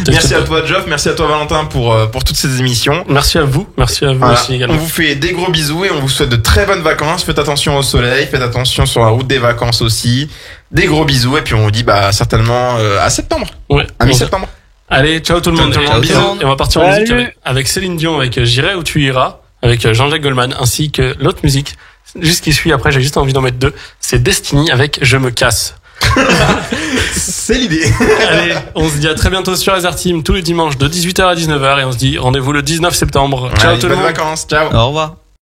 Merci à toi Geoff, merci à toi Valentin pour toutes ces émissions. Merci à vous Voilà. aussi également. On vous fait des gros bisous et on vous souhaite de très bonnes vacances. Faites attention au soleil, faites attention sur la route des vacances aussi. Des gros bisous et puis on vous dit certainement à septembre, Ouais. à mi-septembre. Allez, ciao tout le monde. Ciao, tout le monde. Bisous. Et on va partir en musique Salut. avec Céline Dion, avec J'irai où tu iras, avec Jean-Jacques Goldman, ainsi que l'autre musique. Juste qui suit après, j'ai juste envie d'en mettre deux. C'est Destiny avec Je me casse. C'est l'idée. Allez, on se dit à très bientôt sur Azar Team tous les dimanches de 18h à 19h et on se dit rendez-vous le 19 septembre. Ciao Allez, tout le bonnes monde. vacances, ciao. Au revoir.